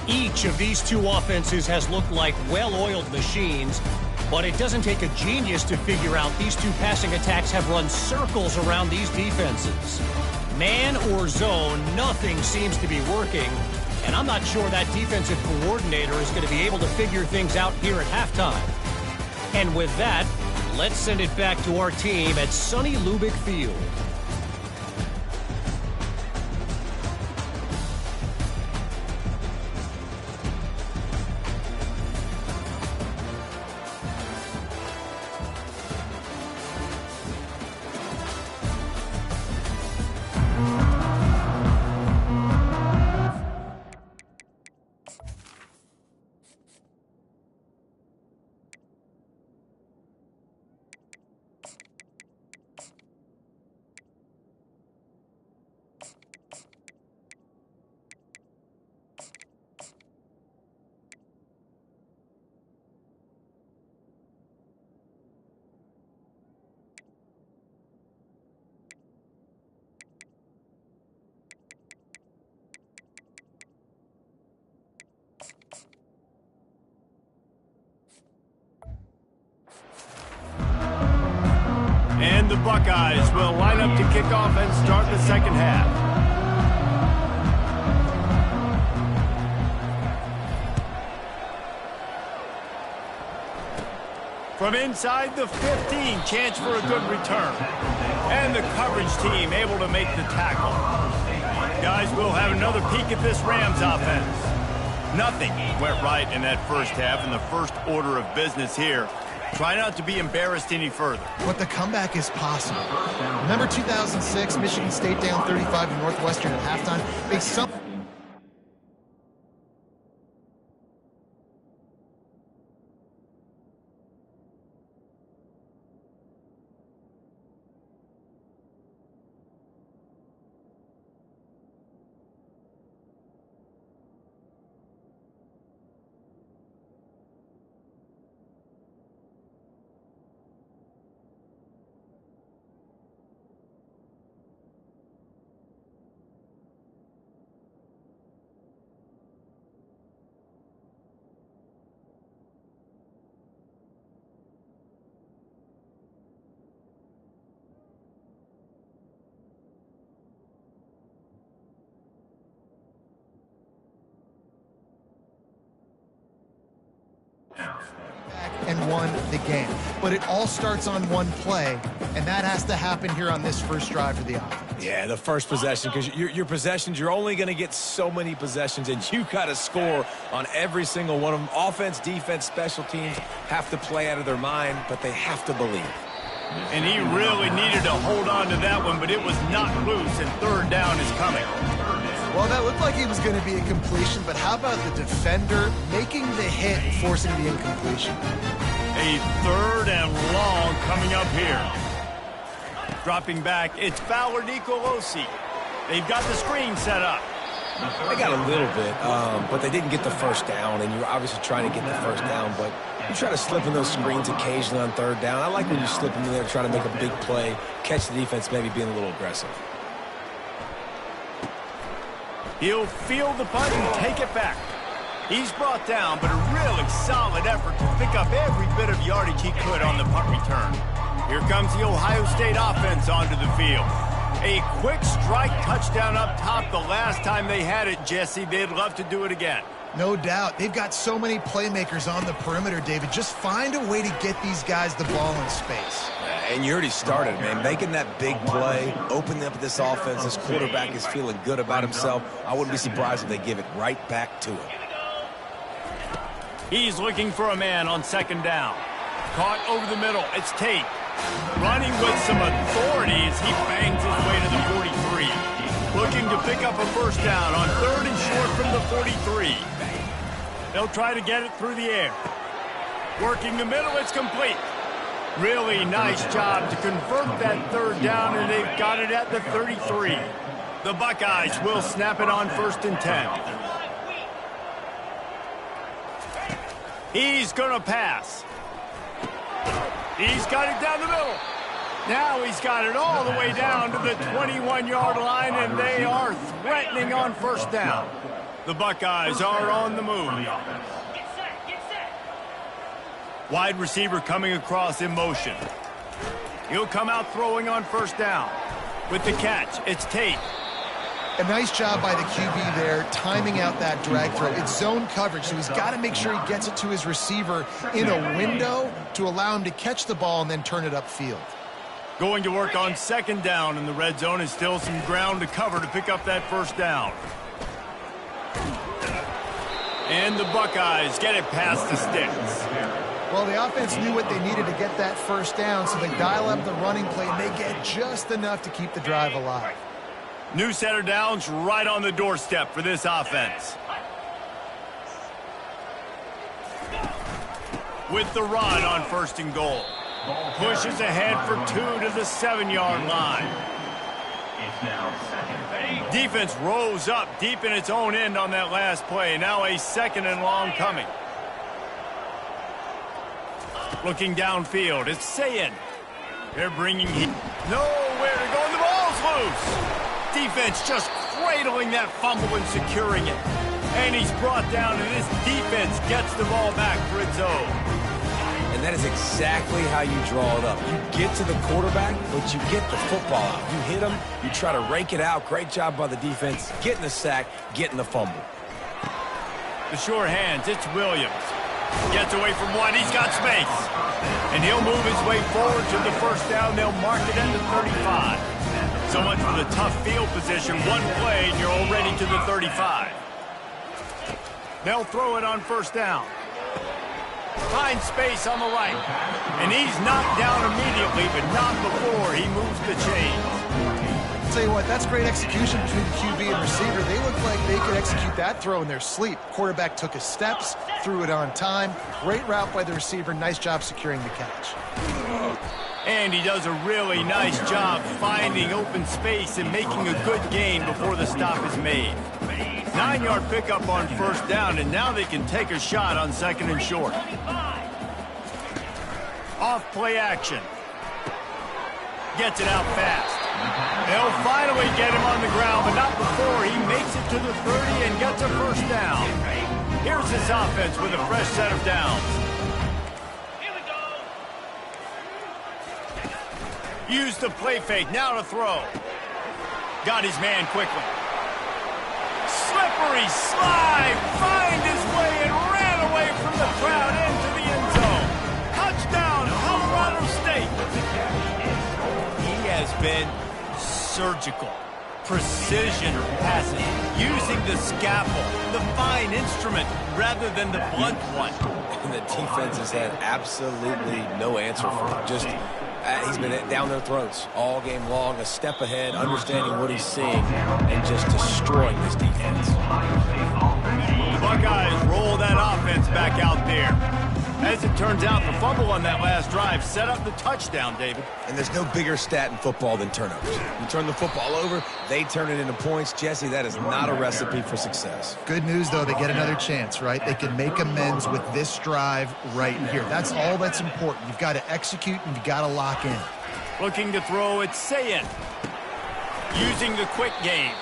Each of these two offenses has looked like well-oiled machines, but it doesn't take a genius to figure out these two passing attacks have run circles around these defenses. Man or zone, nothing seems to be working, and I'm not sure that defensive coordinator is going to be able to figure things out here at halftime. And with that, let's send it back to our team at sunny Lubick Field. And the Buckeyes will line up to kick off and start the second half. From inside the 15, chance for a good return. And the coverage team able to make the tackle. Guys, we'll have another peek at this Rams offense. Nothing went right in that first half, and the first order of business here. Try not to be embarrassed any further. But the comeback is possible. Remember 2006, Michigan State down 35 to Northwestern at halftime? They and won the game. But it all starts on one play, and that has to happen here on this first drive for the offense. Yeah, the first possession, because your possessions, you're only going to get so many possessions, and you got to score on every single one of them. Offense, defense, special teams have to play out of their mind, but they have to believe. And he really needed to hold on to that one, but it was not loose, and third down is coming. Well, that looked like it was going to be a completion, but how about the defender making the hit and forcing the incompletion? A third and long coming up here. Dropping back, it's Fowler Nicolosi. They've got the screen set up. They got a little bit, but they didn't get the first down, and you're obviously trying to get the first down, but you try to slip in those screens occasionally on third down. I like when you slip in there trying to make a big play, catch the defense maybe being a little aggressive. He'll field the punt and take it back. He's brought down, but a really solid effort to pick up every bit of yardage he could on the punt return. Here comes the Ohio State offense onto the field. A quick strike touchdown up top the last time they had it, Jesse. They'd love to do it again. No doubt. They've got so many playmakers on the perimeter, David. Just find a way to get these guys the ball in space. And you already started, man. Making that big play, opening up this offense. This quarterback is feeling good about himself. I wouldn't be surprised if they give it right back to him. He's looking for a man on second down. Caught over the middle. It's Tate. Running with some authority as he bangs his way to the 43. Looking to pick up a first down on third and short from the 43. They'll try to get it through the air. Working the middle, it's complete. Really nice job to convert that third down, and they've got it at the 33. The Buckeyes will snap it on 1st and 10. He's going to pass. He's got it down the middle. Now he's got it all the way down to the 21-yard line, and they are threatening on first down. The Buckeyes are on the move. Wide receiver coming across in motion. He'll come out throwing on first down. With the catch, it's Tate. A nice job by the QB there, timing out that drag throw. It's zone coverage, so he's got to make sure he gets it to his receiver in a window to allow him to catch the ball and then turn it upfield. Going to work on second down in the red zone, is still some ground to cover to pick up that first down. And the Buckeyes get it past the sticks. Well, the offense knew what they needed to get that first down, so they dial up the running play, and they get just enough to keep the drive alive. New set of downs right on the doorstep for this offense. With the run on 1st and goal. Pushes ahead for 2 to the 7-yard line. Defense rose up deep in its own end on that last play. Now a 2nd and long coming. Looking downfield, it's Sayin. They're bringing heat. Nowhere to go, and the ball's loose. Defense just cradling that fumble and securing it. And he's brought down, and this defense gets the ball back for its own. And that is exactly how you draw it up. You get to the quarterback, but you get the football out. You hit him, you try to rake it out. Great job by the defense, getting the sack, getting the fumble. The sure hands, it's Williams. Gets away from one, he's got space. And he'll move his way forward to the first down. They'll mark it at the 35. So much for the tough field position. One play, and you're already to the 35. They'll throw it on first down. Finds space on the right. And he's knocked down immediately, but not before he moves the chains. I'll tell you what, that's great execution between the QB and receiver. They look like they could execute that throw in their sleep. Quarterback took his steps, threw it on time. Great route by the receiver. Nice job securing the catch. And he does a really nice job finding open space and making a good gain before the stop is made. 9-yard pickup on first down, and now they can take a shot on 2nd and short. Off play action. Gets it out fast. They'll finally get him on the ground, but not before he makes it to the 30 and gets a first down. Here's this offense with a fresh set of downs. Use the play fake, now to throw. Got his man quickly. Slippery slide, find his way and ran away from the crowd into the end zone. Touchdown, Colorado State. He has been surgical, precision passing, using the scalpel, the fine instrument, rather than the blunt one. And the defense has had absolutely no answer for him. Just he's been down their throats all game long, a step ahead, understanding what he's seeing, and just destroying this defense. The Buckeyes roll that offense back out there. As it turns out, the fumble on that last drive set up the touchdown, David. And there's no bigger stat in football than turnovers. You turn the football over, they turn it into points. Jesse, that is not a recipe for success. Good news, though, they get another chance, right? They can make amends with this drive right here. That's all that's important. You've got to execute and you've got to lock in. Looking to throw, it's Sayin. Using the quick game.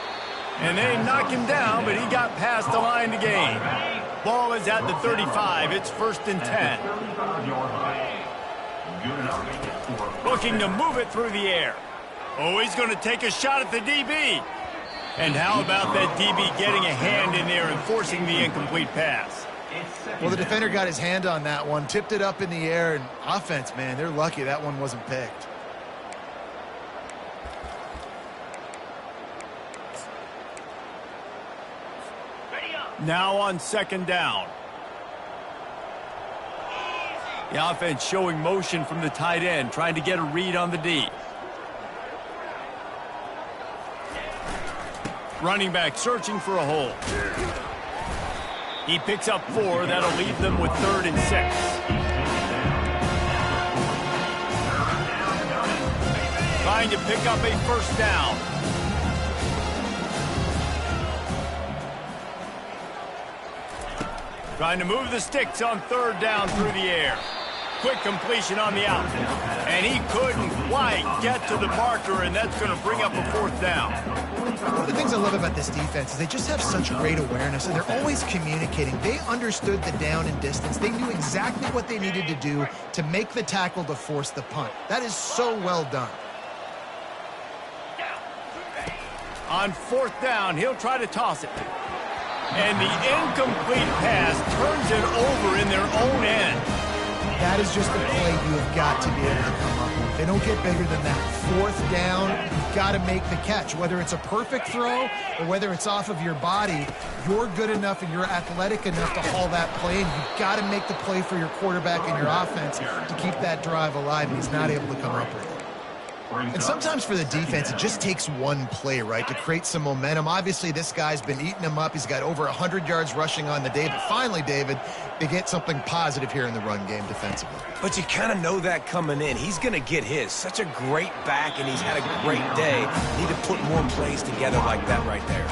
And they knock him down, but he got past the line to gain. Ball is at the 35. It's 1st and 10. Looking to move it through the air. Oh, he's going to take a shot at the DB. And how about that DB getting a hand in there and forcing the incomplete pass? Well, the defender got his hand on that one, tipped it up in the air, and offense, man, they're lucky that one wasn't picked. Now on 2nd down. The offense showing motion from the tight end, trying to get a read on the D. Running back searching for a hole. He picks up 4. That'll leave them with 3rd and 6. Trying to pick up a 1st down. Trying to move the sticks on 3rd down through the air. Quick completion on the out. And he couldn't quite get to the marker, and that's going to bring up a 4th down. One of the things I love about this defense is they just have such great awareness, and they're always communicating. They understood the down and distance. They knew exactly what they needed to do to make the tackle to force the punt. That is so well done. On 4th down, he'll try to toss it. And the incomplete pass turns it over in their own end. That is just a play you have got to be able to come up with. They don't get bigger than that. 4th down, you've got to make the catch. Whether it's a perfect throw or whether it's off of your body, you're good enough and you're athletic enough to haul that play, and you've got to make the play for your quarterback and your offense to keep that drive alive, and he's not able to come up with it. And sometimes for the defense, it just takes one play, right, to create some momentum. Obviously, this guy's been eating him up. He's got over 100 yards rushing on the day. But finally, David, they get something positive here in the run game defensively. But you kind of know that coming in. He's going to get his. Such a great back, and he's had a great day. Need to put more plays together like that right there.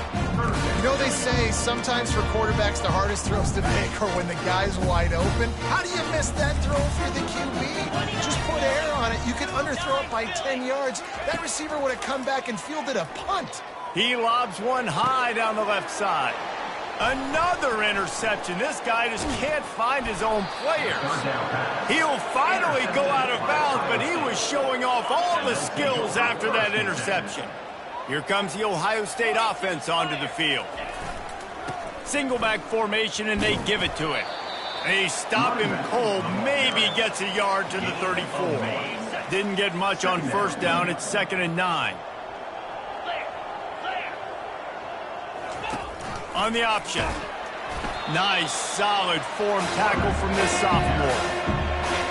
You know, they say sometimes for quarterbacks, the hardest throws to make are when the guy's wide open. How do you miss that throw for the QB? Just put air on it. You can underthrow it by 10 yards. That receiver would have come back and fielded a punt. He lobs one high down the left side. Another interception. This guy just can't find his own players. He'll finally go out of bounds, but he was showing off all the skills after that interception. Here comes the Ohio State offense onto the field. Single back formation, and they give it to him. They stop him cold, maybe gets a yard to the 34. Didn't get much on 1st down. It's 2nd and 9. On the option. Nice, solid form tackle from this sophomore.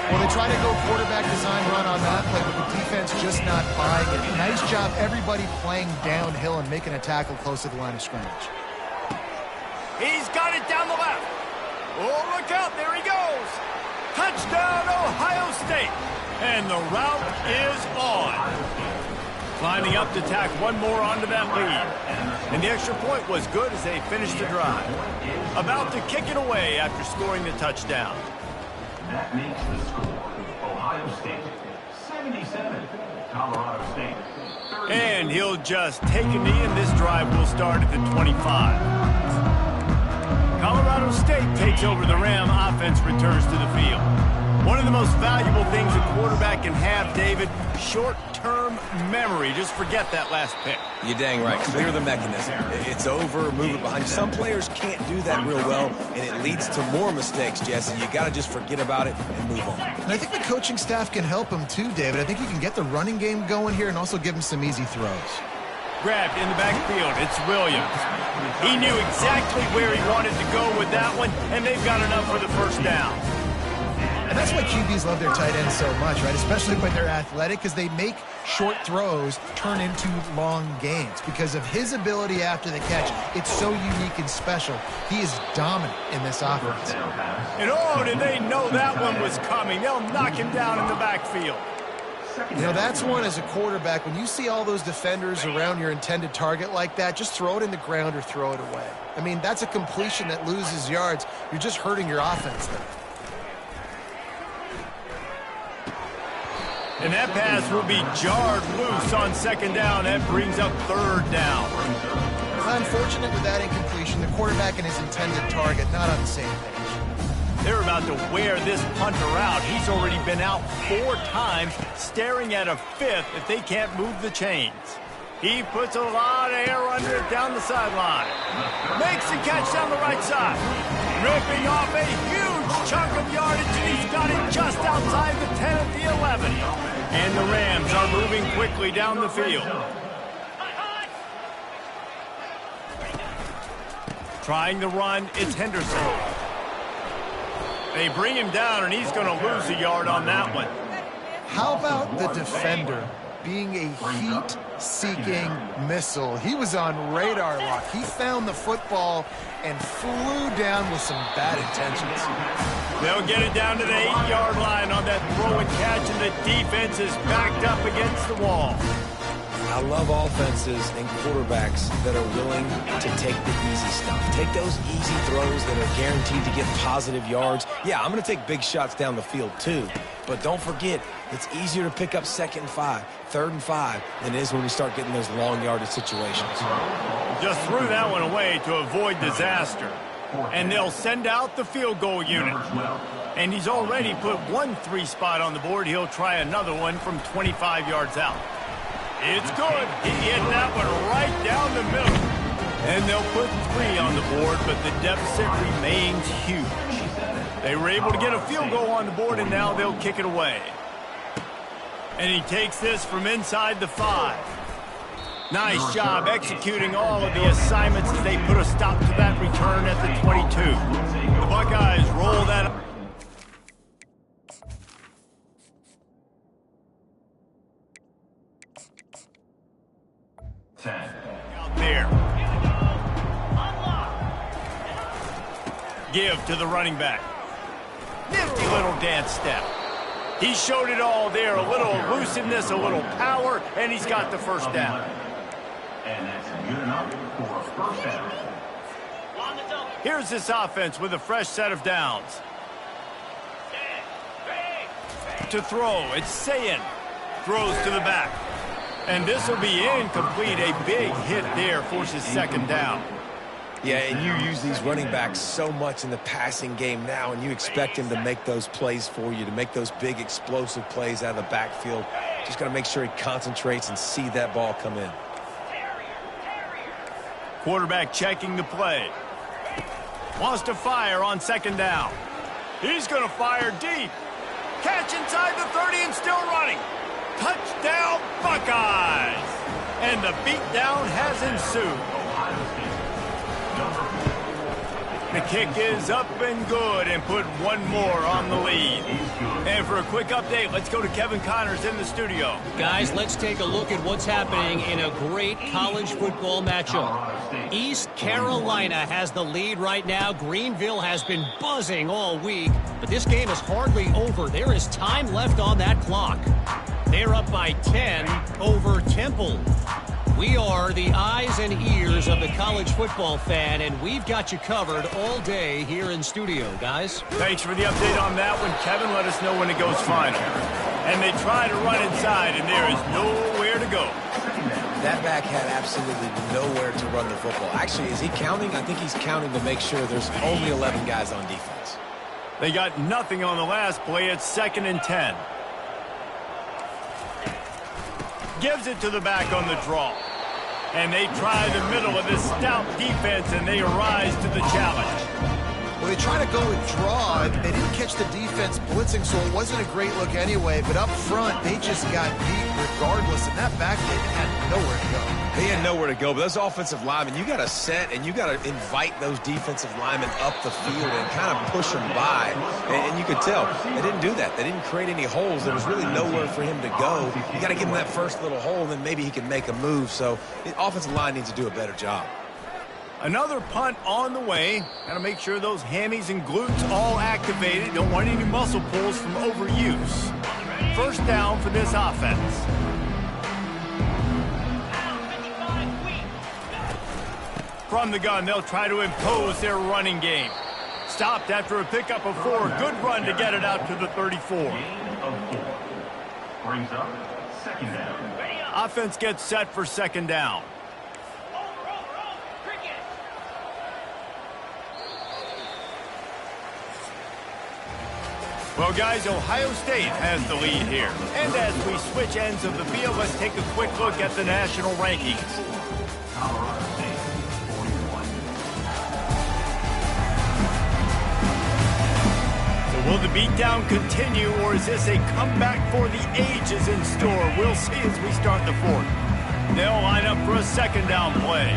Well, they try to go quarterback design run on that play, but the defense just not buying it. Nice job, everybody playing downhill and making a tackle close to the line of scrimmage. He's got it down the left. Oh, look out, there he goes. Touchdown, Ohio State. And the route is on. Lining up to tack one more onto that lead. And the extra point was good as they finished the drive. About to kick it away after scoring the touchdown. That makes the score. Ohio State 77, Colorado State 30. And he'll just take a knee, and this drive will start at the 25. Colorado State takes over the Ram. Offense returns to the field. One of the most valuable things a quarterback can have, David, short-term memory. Just forget that last pick. You're dang right. Clear the mechanism. It's over, move it behind. Some players can't do that real well, and it leads to more mistakes, Jesse. You got to just forget about it and move on. And I think the coaching staff can help him too, David. I think you can get the running game going here and also give him some easy throws. Grabbed in the backfield. It's Williams. He knew exactly where he wanted to go with that one, and they've got enough for the 1st down. And that's why QBs love their tight ends so much, right? Especially when they're athletic, because they make short throws turn into long gains. Because of his ability after the catch, it's so unique and special. He is dominant in this offense. And oh, did they know that one was coming? They'll knock him down in the backfield. You know, that's one as a quarterback. When you see all those defenders around your intended target like that, just throw it in the ground or throw it away. I mean, that's a completion that loses yards. You're just hurting your offense there. And that pass will be jarred loose on second down. That brings up third down. Unfortunate with that incompletion. The quarterback and his intended target not on the same page. They're about to wear this punter out. He's already been out 4 times, staring at a 5th if they can't move the chains. He puts a lot of air under it down the sideline. Makes the catch down the right side. Ripping off a huge chunk of yardage, and he's got it just outside the 10 at the 11. And the Rams are moving quickly down the field. Trying the run, it's Henderson. They bring him down, and he's going to lose a yard on that one. How about the defender being a heat-seeking missile? He was on radar lock. He found the football and flew down with some bad intentions. They'll get it down to the 8-yard line on that throw and catch, and the defense is backed up against the wall. I love offenses and quarterbacks that are willing to take the easy stuff. Take those easy throws that are guaranteed to get positive yards. Yeah, I'm going to take big shots down the field too. But don't forget, it's easier to pick up 2nd and 5, 3rd and 5 than it is when we start getting those long yardage situations. Just threw that one away to avoid disaster. And they'll send out the field goal unit. And he's already put 1 3 spot on the board. He'll try another one from 25 yards out. It's good. He hit that one right down the middle. And they'll put 3 on the board, but the deficit remains huge. They were able to get a field goal on the board, and now they'll kick it away. And he takes this from inside the 5. Nice job executing all of the assignments as they put a stop to that return at the 22. The Buckeyes roll that up. Out there. Give to the running back. Nifty little dance step. He showed it all there. A little elusiveness, a little power, and he's got the first down. And that's good enough for a first down. Here's this offense with a fresh set of downs. To throw, it's Sayin. Throws to the back. And this will be incomplete. A big hit there forces second down. Yeah, and you use these running backs so much in the passing game now, and you expect him to make those plays for you, to make those big explosive plays out of the backfield. Just got to make sure he concentrates and see that ball come in. Quarterback checking the play. Wants to fire on second down. He's going to fire deep. Catch inside the 30 and still running. Touchdown, Buckeyes! And the beatdown has ensued. The kick is up and good and put 1 more on the lead. And for a quick update, let's go to Kevin Connors in the studio. Guys, let's take a look at what's happening in a great college football matchup. East Carolina has the lead right now. Greenville has been buzzing all week, but this game is hardly over. There is time left on that clock. They're up by 10 over Temple. We are the eyes and ears of the college football fan, and we've got you covered all day here in studio, guys. Thanks for the update on that one, Kevin. Let us know when it goes final. And they try to run inside, and there is nowhere to go. That back had absolutely nowhere to run the football. Actually, is he counting? I think he's counting to make sure there's only 11 guys on defense. They got nothing on the last play. It's 2nd and 10. Gives it to the back on the draw. And they try the middle of this stout defense, and they rise to the challenge. Well, they try to go and draw. They didn't catch the defense blitzing, so it wasn't a great look anyway. But up front, they just got beat regardless, and that back end had nowhere to go. They had nowhere to go, but those offensive linemen, you got to set and you got to invite those defensive linemen up the field and kind of push them by. And you could tell they didn't do that. They didn't create any holes. There was really nowhere for him to go. You got to give him that first little hole, and then maybe he can make a move. So the offensive line needs to do a better job. Another punt on the way. Got to make sure those hammies and glutes all activated. Don't want any muscle pulls from overuse. First down for this offense. From the gun, they'll try to impose their running game. Stopped after a pickup of 4. Good run to get it out to the 34. Brings up second down. Offense gets set for second down. Well, guys, Ohio State has the lead here. And as we switch ends of the field, let's take a quick look at the national rankings. Colorado State, 41. So will the beatdown continue, or is this a comeback for the ages in store? We'll see as we start the fourth. They'll line up for a second down play.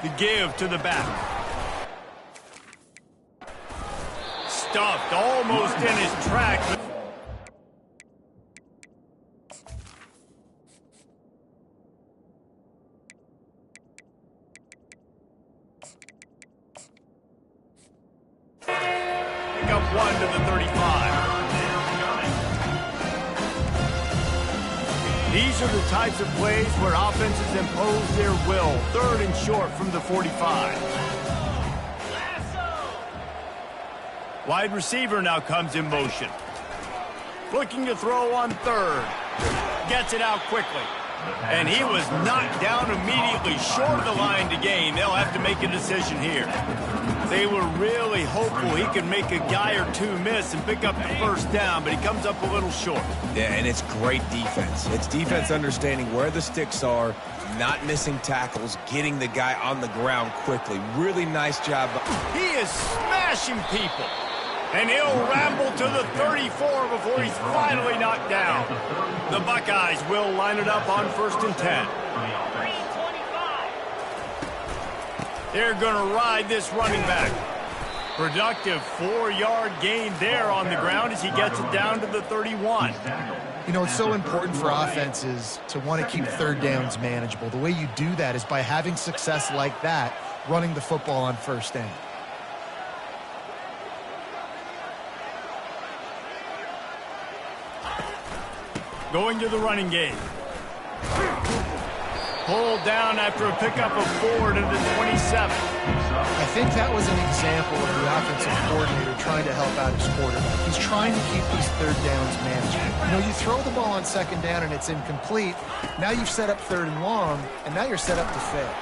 The give to the back. Stuffed almost in his track. Pick up 1 to the 35. These are the types of plays where offenses impose their will. 3rd and short from the 45. Wide receiver now comes in motion. Looking to throw on 3rd. Gets it out quickly. And he was knocked down immediately short of the line to gain. They'll have to make a decision here. They were really hopeful he could make a guy or two miss and pick up the first down, but he comes up a little short. Yeah, and it's great defense. It's defense understanding where the sticks are, not missing tackles, getting the guy on the ground quickly. Really nice job. He is smashing people. And he'll ramble to the 34 before he's finally knocked down. The Buckeyes will line it up on 1st and 10. They're going to ride this running back. Productive 4-yard gain there on the ground as he gets it down to the 31. You know, it's so important for offenses to want to keep 3rd downs manageable. The way you do that is by having success like that, running the football on 1st down. Going to the running game. Pulled down after a pickup of 4 to the 27. I think that was an example of the offensive coordinator trying to help out his quarterback. He's trying to keep these 3rd downs manageable. You know, you throw the ball on 2nd down and it's incomplete. Now you've set up 3rd and long, and now you're set up to fail.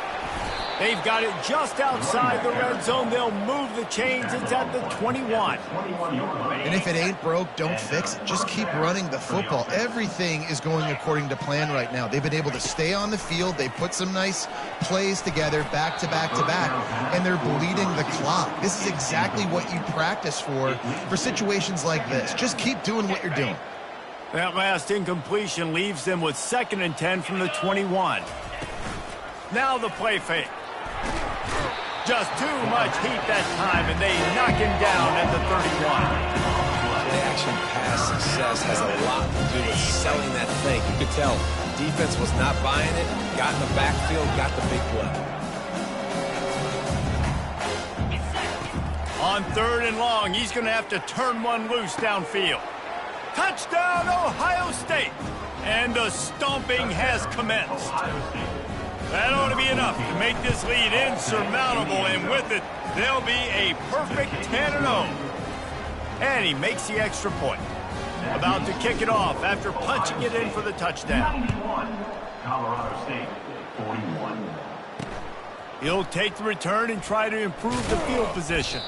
They've got it just outside the red zone. They'll move the chains. It's at the 21. And if it ain't broke, don't fix it. Just keep running the football. Everything is going according to plan right now. They've been able to stay on the field. They put some nice plays together back to back to back, and they're bleeding the clock. This is exactly what you practice for situations like this. Just keep doing what you're doing. That last incompletion leaves them with 2nd and 10 from the 21. Now the play fake. Just too much heat that time, and they knock him down at the 31. Play-action pass success has a lot to do with selling that fake. You could tell defense was not buying it, got in the backfield, got the big play. On 3rd and long, he's going to have to turn one loose downfield. Touchdown, Ohio State! And the stomping has commenced. That ought to be enough to make this lead insurmountable, and with it, they'll be a perfect 10-0. And he makes the extra point. About to kick it off after punching it in for the touchdown. 91, Colorado State, 41. He'll take the return and try to improve the field position.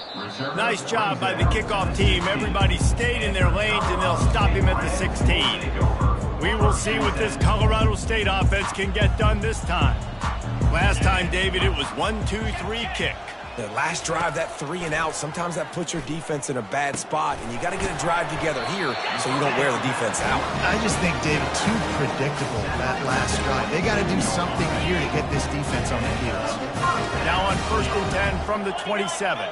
Nice job by the kickoff team. Everybody stayed in their lanes, and they'll stop him at the 16. We will see what this Colorado State offense can get done this time. Last time, David, it was 1-2-3 kick. The last drive, that 3 and out, sometimes that puts your defense in a bad spot, and you got to get a drive together here so you don't wear the defense out. I just think, David, too predictable, that last drive. They got to do something here to get this defense on their heels. Now on 1st and 10 from the 27.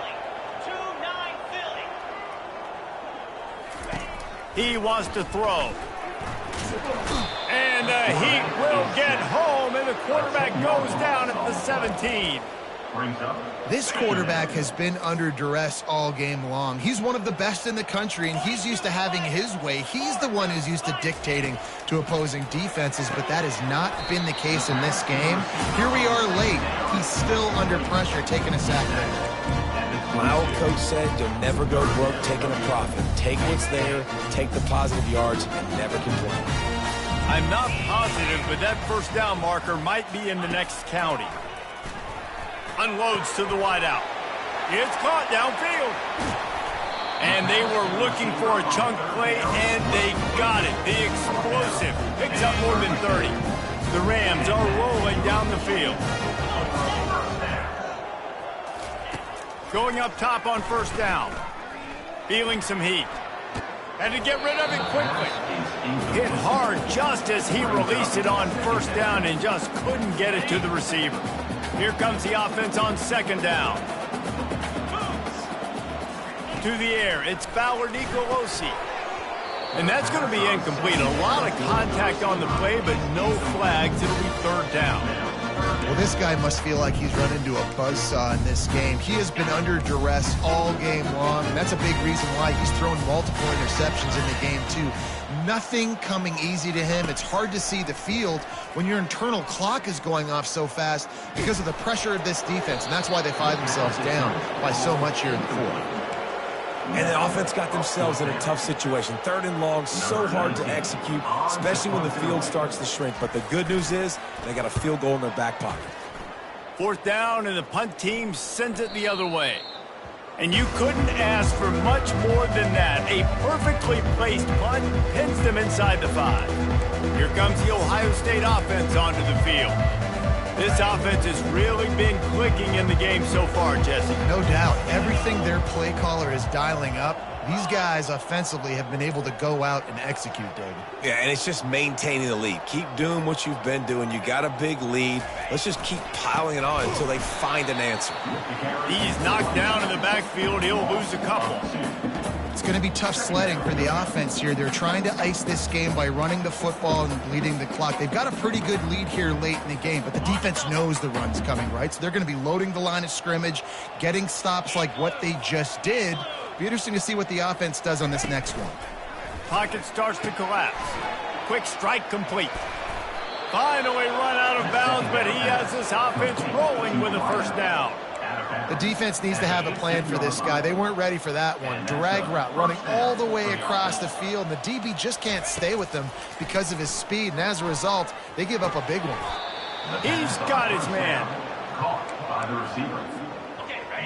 He wants to throw. And the Heat will get home, and the quarterback goes down at the 17. This quarterback has been under duress all game long. He's one of the best in the country, and he's used to having his way. He's the one who's used to dictating to opposing defenses, but that has not been the case in this game. Here we are late. He's still under pressure, taking a sack there. My old coach said, you'll never go broke taking a profit. Take what's there, take the positive yards, and never complain. I'm not positive, but that first down marker might be in the next county. Unloads to the wideout. It's caught downfield. And they were looking for a chunk play, and they got it. The explosive picks up more than 30. The Rams are rolling down the field. Going up top on 1st down. Feeling some heat. Had to get rid of it quickly. Hit hard just as he released it on 1st down and just couldn't get it to the receiver. Here comes the offense on 2nd down. To the air, it's Fowler Nicolosi. And that's going to be incomplete. A lot of contact on the play, but no flags. It'll be 3rd down. Well, this guy must feel like he's run into a buzzsaw in this game. He has been under duress all game long, and that's a big reason why he's thrown multiple interceptions in the game, too. Nothing coming easy to him. It's hard to see the field when your internal clock is going off so fast because of the pressure of this defense, and that's why they find themselves down by so much here in the 4th. And the offense got themselves in a tough situation. 3rd and long, so hard to execute, especially when the field starts to shrink. But the good news is they got a field goal in their back pocket. 4th down, and the punt team sends it the other way. And you couldn't ask for much more than that. A perfectly placed punt pins them inside the 5. Here comes the Ohio State offense onto the field. This offense has really been clicking in the game so far, Jesse. No doubt. Everything their play caller is dialing up, these guys offensively have been able to go out and execute, David. Yeah, and it's just maintaining the lead. Keep doing what you've been doing. You got a big lead. Let's just keep piling it on until they find an answer. He's knocked down in the backfield. He'll lose a couple. It's going to be tough sledding for the offense here. They're trying to ice this game by running the football and bleeding the clock. They've got a pretty good lead here late in the game, but the defense knows the run's coming, right? So they're going to be loading the line of scrimmage, getting stops like what they just did. Be interesting to see what the offense does on this next one. Pocket starts to collapse. Quick strike complete. Finally run out of bounds, but he has this offense rolling with a 1st down. The defense needs to have a plan for this guy. They weren't ready for that one. Drag route running all the way across the field, and the DB just can't stay with them because of his speed, and as a result, they give up a big one. He's got his man. Caught by the receiver.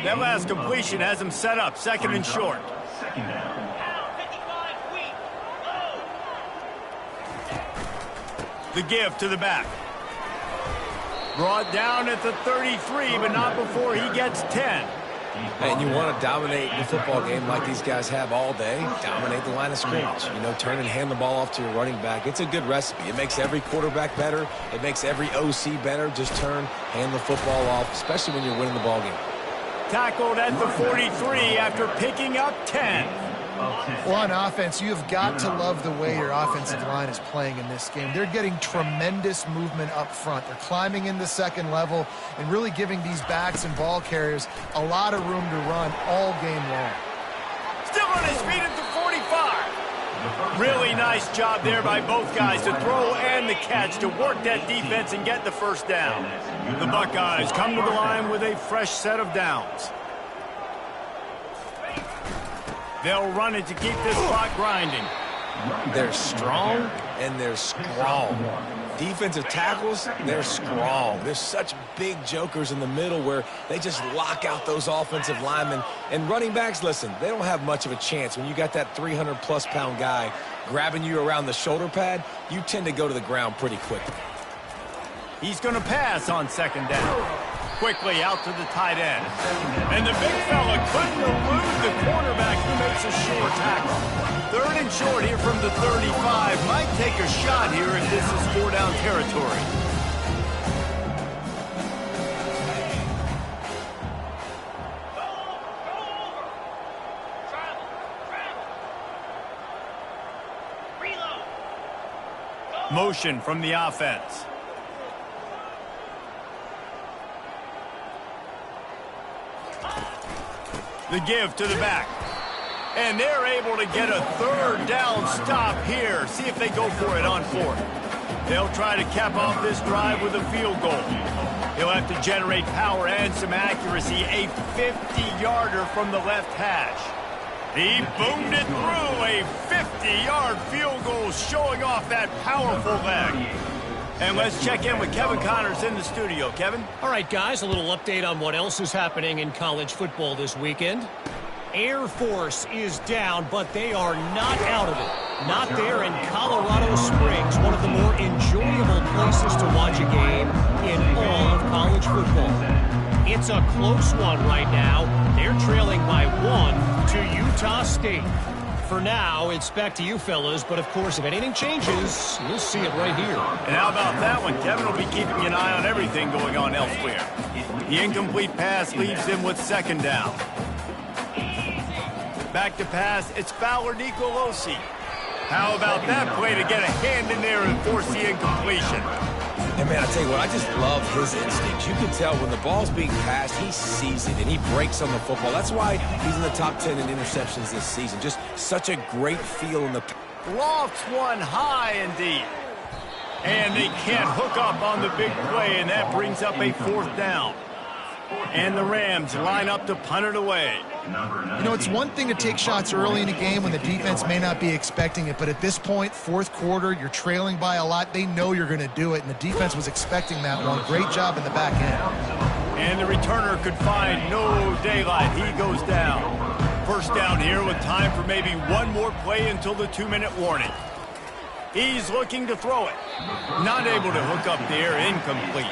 That last completion has him set up 2nd and short. 2nd down. The give to the back. Brought down at the 33, but not before he gets 10. And you want to dominate the football game like these guys have all day. Dominate the line of scrimmage. You know, turn and hand the ball off to your running back. It's a good recipe. It makes every quarterback better. It makes every OC better. Just turn, hand the football off, especially when you're winning the ball game. Tackled at the 43 after picking up 10. Well, on offense, you've got to love the way your offensive line is playing in this game. They're getting tremendous movement up front. They're climbing in the 2nd level and really giving these backs and ball carriers a lot of room to run all game long. Still on his feet at the 45. Really nice job there by both guys to throw and the catch to work that defense and get the 1st down. The Buckeyes come to the line with a fresh set of downs. They'll run it to keep this clock grinding. They're strong and they're strong. Defensive tackles, they're strong. There's such big jokers in the middle where they just lock out those offensive linemen. And running backs, listen, they don't have much of a chance. When you got that 300-plus pound guy grabbing you around the shoulder pad, you tend to go to the ground pretty quickly. He's going to pass on second down. Quickly out to the tight end. And the big fella couldn't elude the cornerback who makes a short tackle. Third and short here from the 35. Might take a shot here if this is 4-down territory. Motion from the offense. The give to the back. And they're able to get a third down stop here. See if they go for it on fourth. They'll try to cap off this drive with a field goal. He'll have to generate power and some accuracy. A 50-yarder from the left hash. He boomed it through. A 50-yard field goal showing off that powerful leg. And let's check in with Kevin Connors in the studio. Kevin? All right, guys, a little update on what else is happening in college football this weekend. Air Force is down, but they are not out of it. Not there in Colorado Springs, one of the more enjoyable places to watch a game in all of college football. It's a close one right now. They're trailing by 1 to Utah State. For now, it's back to you fellas, but of course, if anything changes, you'll see it right here. And how about that one? Kevin will be keeping an eye on everything going on elsewhere. The incomplete pass leaves him with second down. Back to pass, it's Fowler Nicolosi. How about that play to get a hand in there and force the incompletion? And man, I tell you what, I just love his instincts. You can tell when the ball's being passed, he sees it and he breaks on the football. That's why he's in the top 10 in interceptions this season. Just such a great feel in the... Lofts one high and deep. And they can't hook up on the big play, and that brings up a fourth down. And the Rams line up to punt it away. You know, it's one thing to take shots early in a game when the defense may not be expecting it, but at this point, fourth quarter, you're trailing by a lot. They know you're going to do it, and the defense was expecting that one. Great job in the back end. And the returner could find no daylight. He goes down. First down here with time for maybe one more play until the 2-minute warning. He's looking to throw it. Not able to hook up there. Incomplete.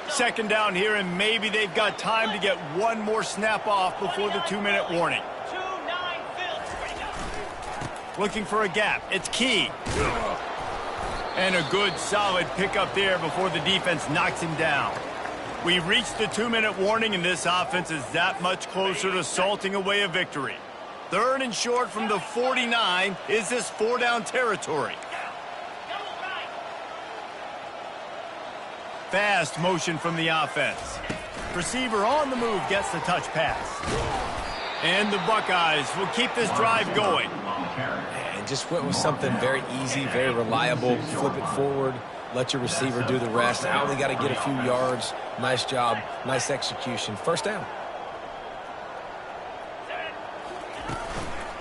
Second down here, and maybe they've got time to get one more snap off before the 2-minute warning. Looking for a gap. It's Key. And a good, solid pickup there before the defense knocks him down. We've reached the 2-minute warning, and this offense is that much closer to salting away a victory. Third and short from the 49. Is this 4-down territory? Fast motion from the offense. Receiver on the move gets the touch pass. And the Buckeyes will keep this drive going. And just went with something very easy, very reliable. Flip it forward, let your receiver do the rest. I only got to get a few yards. Nice job, nice execution. First down.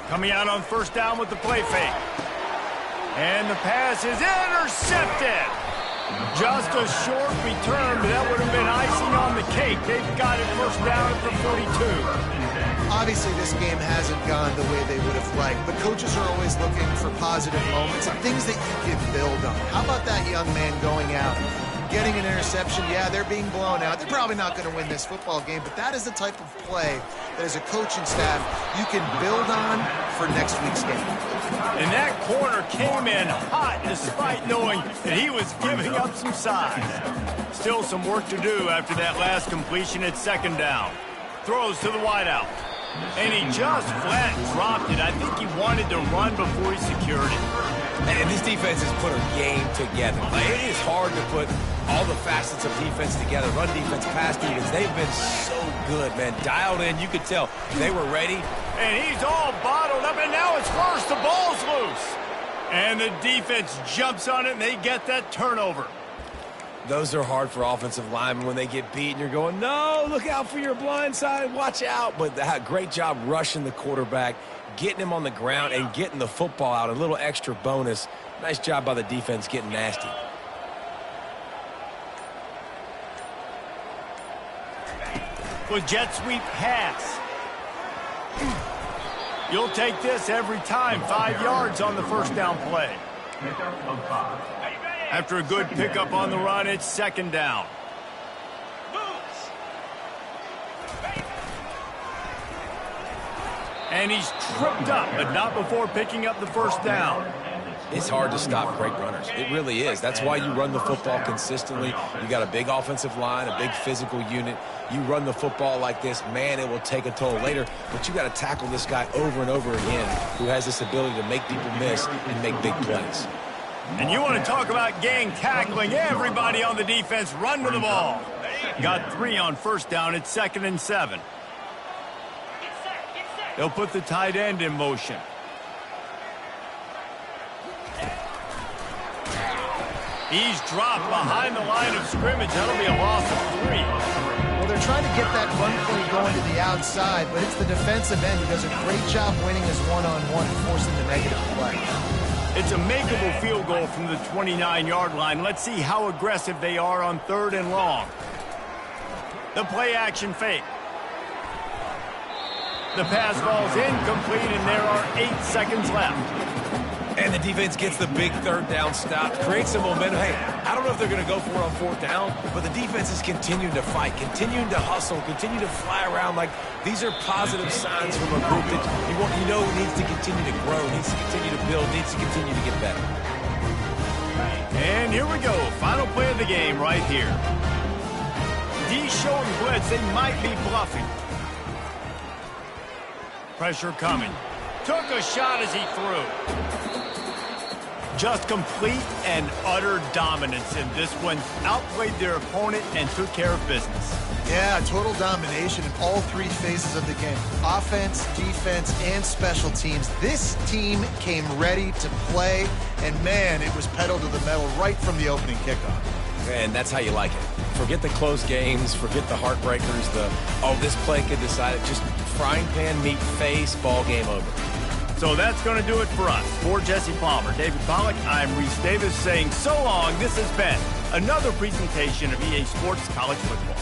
Coming out on first down with the play fake. And the pass is intercepted. Just a short return, but that would have been icing on the cake. They've got it first down at the 42. Obviously, this game hasn't gone the way they would have liked, but coaches are always looking for positive moments and things that you can build on. How about that young man going out, getting an interception? Yeah, they're being blown out. They're probably not going to win this football game, but that is the type of play that as a coaching staff you can build on for next week's game. And that corner came in hot despite knowing that he was giving up some size. Still some work to do after that last completion at second down. Throws to the wideout. And he just flat dropped it. I think he wanted to run before he secured it. And this defense has put a game together. Like, it is hard to put all the facets of defense together. Run defense, pass defense. They've been so good, man. Dialed in. You could tell they were ready. And he's all bottled up, and now it's first. The ball's loose. And the defense jumps on it, and they get that turnover. Those are hard for offensive linemen when they get beat, and you're going, no, look out for your blind side. Watch out. But great job rushing the quarterback, getting him on the ground, and getting the football out. A little extra bonus. Nice job by the defense getting nasty. With jet sweep pass. You'll take this every time. 5 yards on the first down play. Pickup of 5. After a good pickup on the run, it's second down. And he's tripped up, but not before picking up the first down. It's hard to stop great runners. It really is. That's why you run the football consistently. You got a big offensive line, a big physical unit. You run the football like this, man, it will take a toll later. But you got to tackle this guy over and over again who has this ability to make people miss and make big plays. And you want to talk about gang tackling. Everybody on the defense run to the ball. Got 3 on first down. It's 2nd and 7. They'll put the tight end in motion. He's dropped behind the line of scrimmage. That'll be a loss of 3. Well, they're trying to get that run play going to the outside, but it's the defensive end who does a great job winning his one-on-one and forcing the negative play. It's a makeable field goal from the 29-yard line. Let's see how aggressive they are on 3rd and long. The play action fake. The pass ball's incomplete, and there are 8 seconds left. And the defense gets the big 3rd down stop, creates some momentum. Hey, I don't know if they're going to go for it on 4th down, but the defense is continuing to fight, continuing to hustle, continue to fly around. Like, these are positive signs from a group that you know needs to continue to grow, needs to continue to build, needs to continue to get better. And here we go. Final play of the game right here. D's showing blitz. They might be bluffing. Pressure coming. Took a shot as he threw. Just complete and utter dominance in this one. Outplayed their opponent and took care of business. Yeah, total domination in all 3 phases of the game. Offense, defense, and special teams. This team came ready to play, and man, it was pedal to the metal right from the opening kickoff. And that's how you like it. Forget the close games, forget the heartbreakers, this play could decide it. Just frying pan meet face, ball game over. So that's going to do it for us. For Jesse Palmer, David Pollack, I'm Reese Davis saying so long. This has been another presentation of EA Sports College Football.